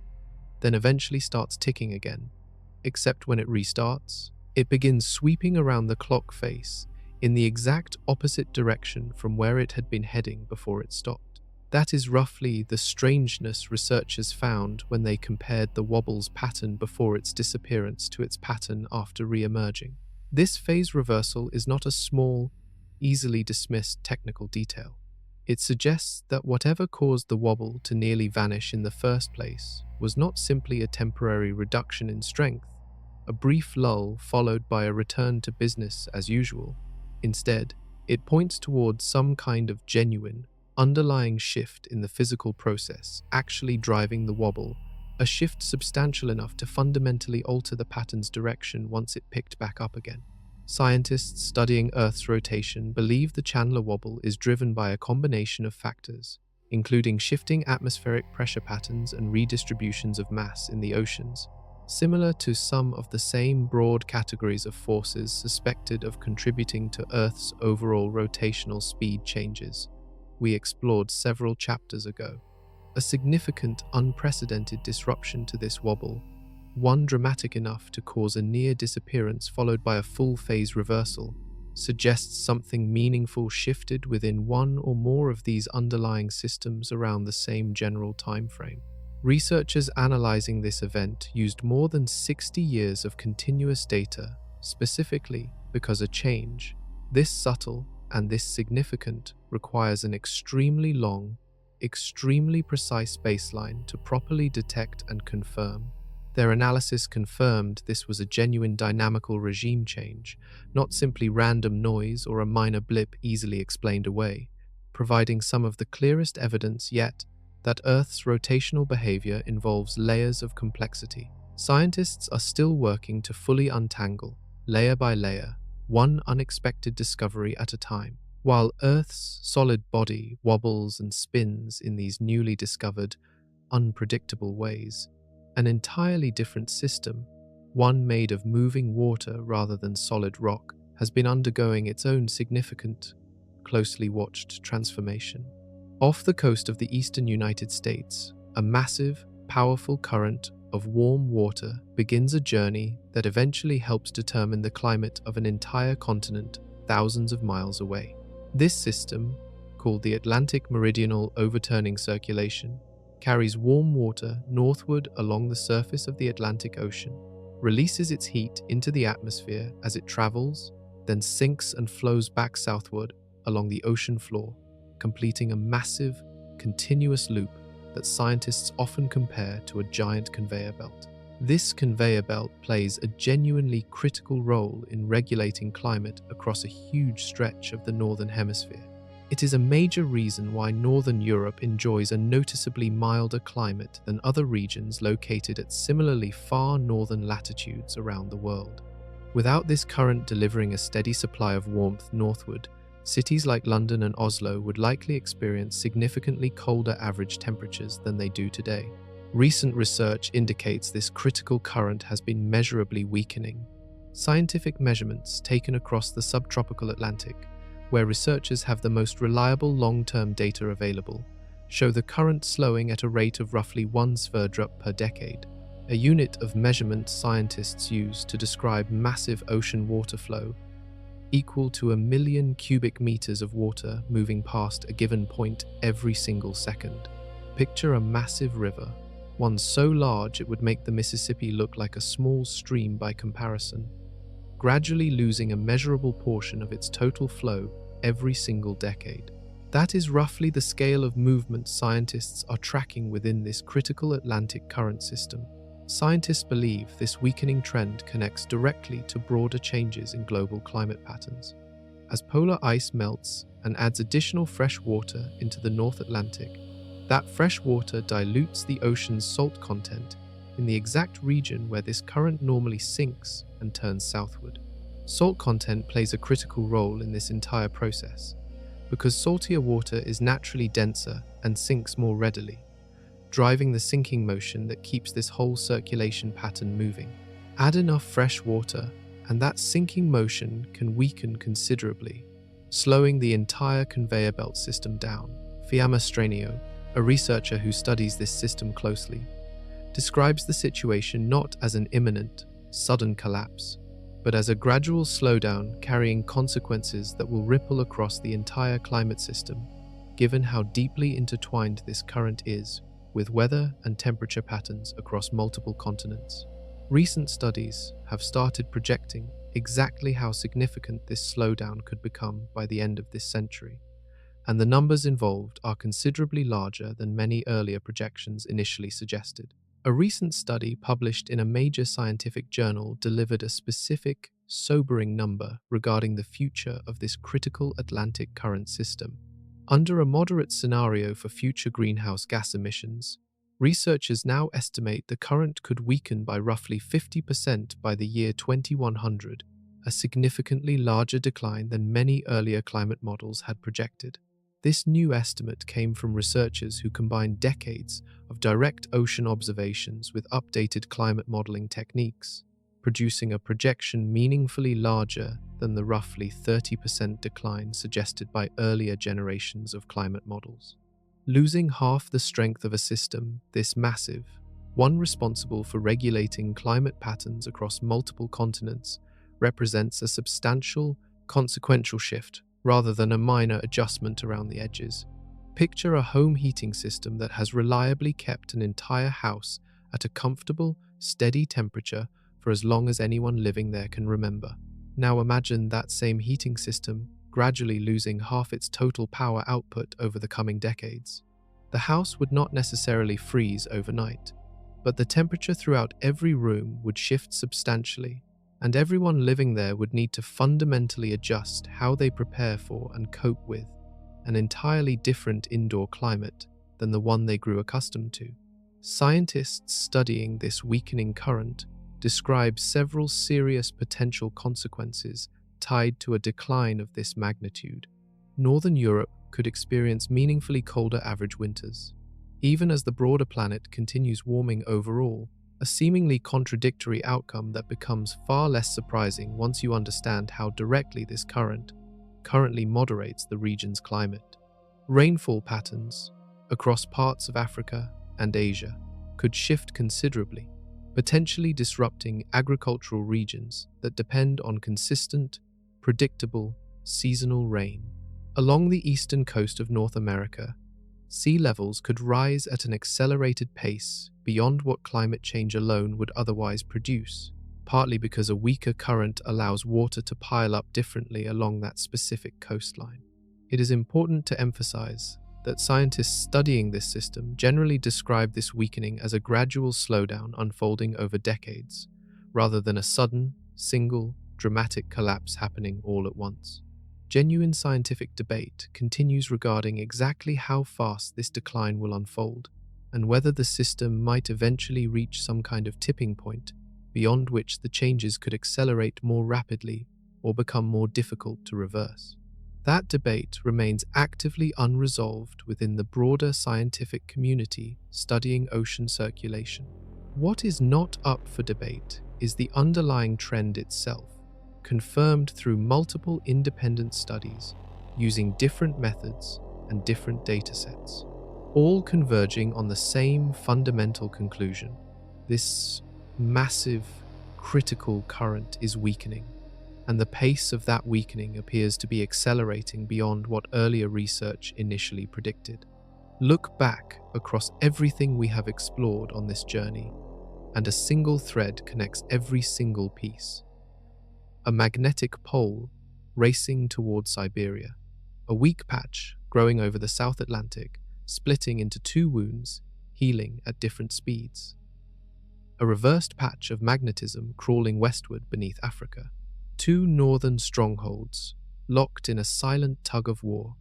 then eventually starts ticking again, except when it restarts, it begins sweeping around the clock face in the exact opposite direction from where it had been heading before it stopped. That is roughly the strangeness researchers found when they compared the wobble's pattern before its disappearance to its pattern after re-emerging. This phase reversal is not a small, easily dismissed technical detail. It suggests that whatever caused the wobble to nearly vanish in the first place was not simply a temporary reduction in strength, a brief lull followed by a return to business as usual. Instead, it points towards some kind of genuine, underlying shift in the physical process actually driving the wobble, a shift substantial enough to fundamentally alter the pattern's direction once it picked back up again. Scientists studying Earth's rotation believe the Chandler wobble is driven by a combination of factors, including shifting atmospheric pressure patterns and redistributions of mass in the oceans, similar to some of the same broad categories of forces suspected of contributing to Earth's overall rotational speed changes we explored several chapters ago. A significant, unprecedented disruption to this wobble, one dramatic enough to cause a near disappearance followed by a full phase reversal, suggests something meaningful shifted within one or more of these underlying systems around the same general time frame. Researchers analyzing this event used more than 60 years of continuous data, specifically because a change, this subtle and this significant, requires an extremely long, extremely precise baseline to properly detect and confirm. Their analysis confirmed this was a genuine dynamical regime change, not simply random noise or a minor blip easily explained away, providing some of the clearest evidence yet that Earth's rotational behavior involves layers of complexity. Scientists are still working to fully untangle, layer by layer, one unexpected discovery at a time. While Earth's solid body wobbles and spins in these newly discovered, unpredictable ways, an entirely different system, one made of moving water rather than solid rock, has been undergoing its own significant, closely watched transformation. Off the coast of the eastern United States, a massive, powerful current of warm water begins a journey that eventually helps determine the climate of an entire continent thousands of miles away. This system, called the Atlantic Meridional Overturning Circulation, carries warm water northward along the surface of the Atlantic Ocean, releases its heat into the atmosphere as it travels, then sinks and flows back southward along the ocean floor, completing a massive, continuous loop that scientists often compare to a giant conveyor belt. This conveyor belt plays a genuinely critical role in regulating climate across a huge stretch of the northern hemisphere. It is a major reason why northern Europe enjoys a noticeably milder climate than other regions located at similarly far northern latitudes around the world. Without this current delivering a steady supply of warmth northward, cities like London and Oslo would likely experience significantly colder average temperatures than they do today. Recent research indicates this critical current has been measurably weakening. Scientific measurements taken across the subtropical Atlantic, where researchers have the most reliable long-term data available, show the current slowing at a rate of roughly 1 sverdrup per decade, a unit of measurement scientists use to describe massive ocean water flow equal to 1 million cubic meters of water moving past a given point every single second. Picture a massive river, one so large it would make the Mississippi look like a small stream by comparison, gradually losing a measurable portion of its total flow every single decade. That is roughly the scale of movement scientists are tracking within this critical Atlantic current system. Scientists believe this weakening trend connects directly to broader changes in global climate patterns. As polar ice melts and adds additional fresh water into the North Atlantic, that fresh water dilutes the ocean's salt content in the exact region where this current normally sinks and turns southward. Salt content plays a critical role in this entire process because saltier water is naturally denser and sinks more readily, driving the sinking motion that keeps this whole circulation pattern moving. Add enough fresh water, and that sinking motion can weaken considerably, slowing the entire conveyor belt system down. Fiamma Stranio, a researcher who studies this system closely, describes the situation not as an imminent, sudden collapse, but as a gradual slowdown carrying consequences that will ripple across the entire climate system, given how deeply intertwined this current is with weather and temperature patterns across multiple continents. Recent studies have started projecting exactly how significant this slowdown could become by the end of this century, and the numbers involved are considerably larger than many earlier projections initially suggested. A recent study published in a major scientific journal delivered a specific, sobering number regarding the future of this critical Atlantic current system. Under a moderate scenario for future greenhouse gas emissions, researchers now estimate the current could weaken by roughly 50% by the year 2100, a significantly larger decline than many earlier climate models had projected. This new estimate came from researchers who combined decades of direct ocean observations with updated climate modeling techniques, producing a projection meaningfully larger than the roughly 30% decline suggested by earlier generations of climate models. Losing half the strength of a system this massive, one responsible for regulating climate patterns across multiple continents, represents a substantial, consequential shift rather than a minor adjustment around the edges. Picture a home heating system that has reliably kept an entire house at a comfortable, steady temperature for as long as anyone living there can remember. Now imagine that same heating system gradually losing half its total power output over the coming decades. The house would not necessarily freeze overnight, but the temperature throughout every room would shift substantially, and everyone living there would need to fundamentally adjust how they prepare for and cope with an entirely different indoor climate than the one they grew accustomed to. Scientists studying this weakening current describe several serious potential consequences tied to a decline of this magnitude. Northern Europe could experience meaningfully colder average winters, even as the broader planet continues warming overall, a seemingly contradictory outcome that becomes far less surprising once you understand how directly this current currently moderates the region's climate. Rainfall patterns across parts of Africa and Asia could shift considerably, potentially disrupting agricultural regions that depend on consistent, predictable, seasonal rain. Along the eastern coast of North America, sea levels could rise at an accelerated pace beyond what climate change alone would otherwise produce, partly because a weaker current allows water to pile up differently along that specific coastline. It is important to emphasize that scientists studying this system generally describe this weakening as a gradual slowdown unfolding over decades, rather than a sudden, single, dramatic collapse happening all at once. Genuine scientific debate continues regarding exactly how fast this decline will unfold, and whether the system might eventually reach some kind of tipping point beyond which the changes could accelerate more rapidly or become more difficult to reverse. That debate remains actively unresolved within the broader scientific community studying ocean circulation. What is not up for debate is the underlying trend itself, confirmed through multiple independent studies using different methods and different datasets, all converging on the same fundamental conclusion. This massive, critical current is weakening, and the pace of that weakening appears to be accelerating beyond what earlier research initially predicted. Look back across everything we have explored on this journey, and a single thread connects every single piece. A magnetic pole racing toward Siberia, a weak patch growing over the South Atlantic, splitting into two wounds, healing at different speeds. A reversed patch of magnetism crawling westward beneath Africa. Two northern strongholds, locked in a silent tug-of-war,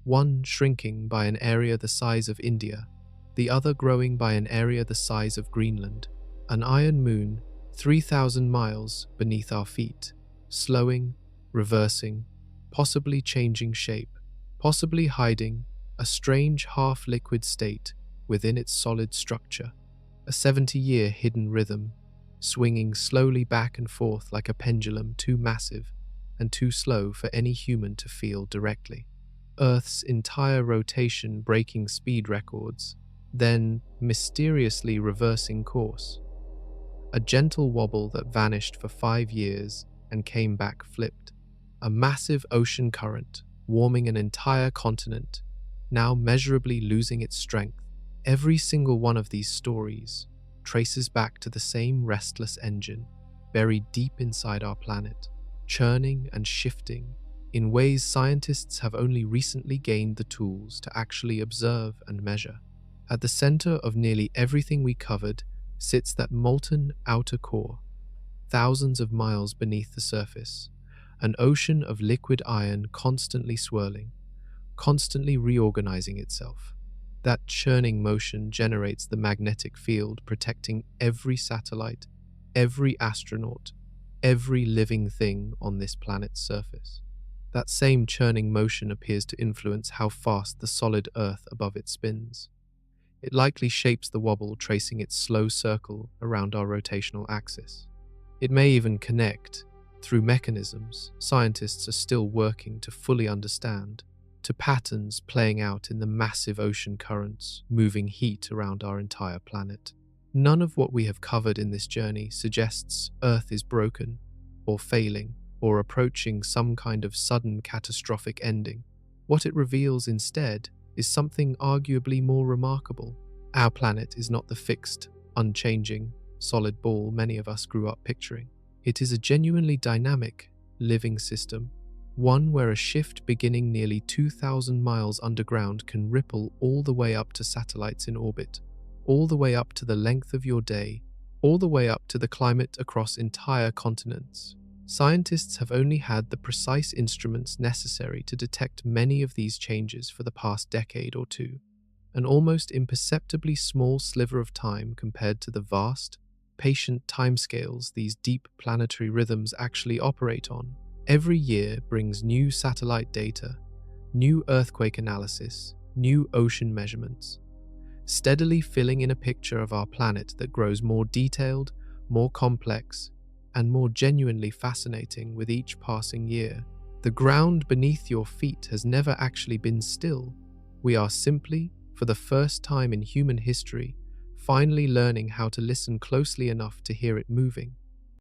one shrinking by an area the size of India, the other growing by an area the size of Greenland. An iron moon, 3,000 miles beneath our feet, slowing, reversing, possibly changing shape, possibly hiding a strange half-liquid state within its solid structure. A 70-year hidden rhythm, swinging slowly back and forth like a pendulum too massive and too slow for any human to feel directly. Earth's entire rotation breaking speed records, then mysteriously reversing course. A gentle wobble that vanished for 5 years and came back flipped. A massive ocean current, warming an entire continent, now measurably losing its strength. Every single one of these stories traces back to the same restless engine, buried deep inside our planet, churning and shifting in ways scientists have only recently gained the tools to actually observe and measure. At the center of nearly everything we covered sits that molten outer core, thousands of miles beneath the surface, an ocean of liquid iron constantly swirling, constantly reorganizing itself. That churning motion generates the magnetic field protecting every satellite, every astronaut, every living thing on this planet's surface. That same churning motion appears to influence how fast the solid Earth above it spins. It likely shapes the wobble, tracing its slow circle around our rotational axis. It may even connect, through mechanisms scientists are still working to fully understand, to patterns playing out in the massive ocean currents moving heat around our entire planet. None of what we have covered in this journey suggests Earth is broken, or failing, or approaching some kind of sudden catastrophic ending. What it reveals instead is something arguably more remarkable. Our planet is not the fixed, unchanging, solid ball many of us grew up picturing. It is a genuinely dynamic, living system, one where a shift beginning nearly 2,000 miles underground can ripple all the way up to satellites in orbit, all the way up to the length of your day, all the way up to the climate across entire continents. Scientists have only had the precise instruments necessary to detect many of these changes for the past decade or two, an almost imperceptibly small sliver of time compared to the vast, patient timescales these deep planetary rhythms actually operate on. Every year brings new satellite data, new earthquake analysis, new ocean measurements, steadily filling in a picture of our planet that grows more detailed, more complex, and more genuinely fascinating with each passing year. The ground beneath your feet has never actually been still. We are simply, for the first time in human history, finally learning how to listen closely enough to hear it moving.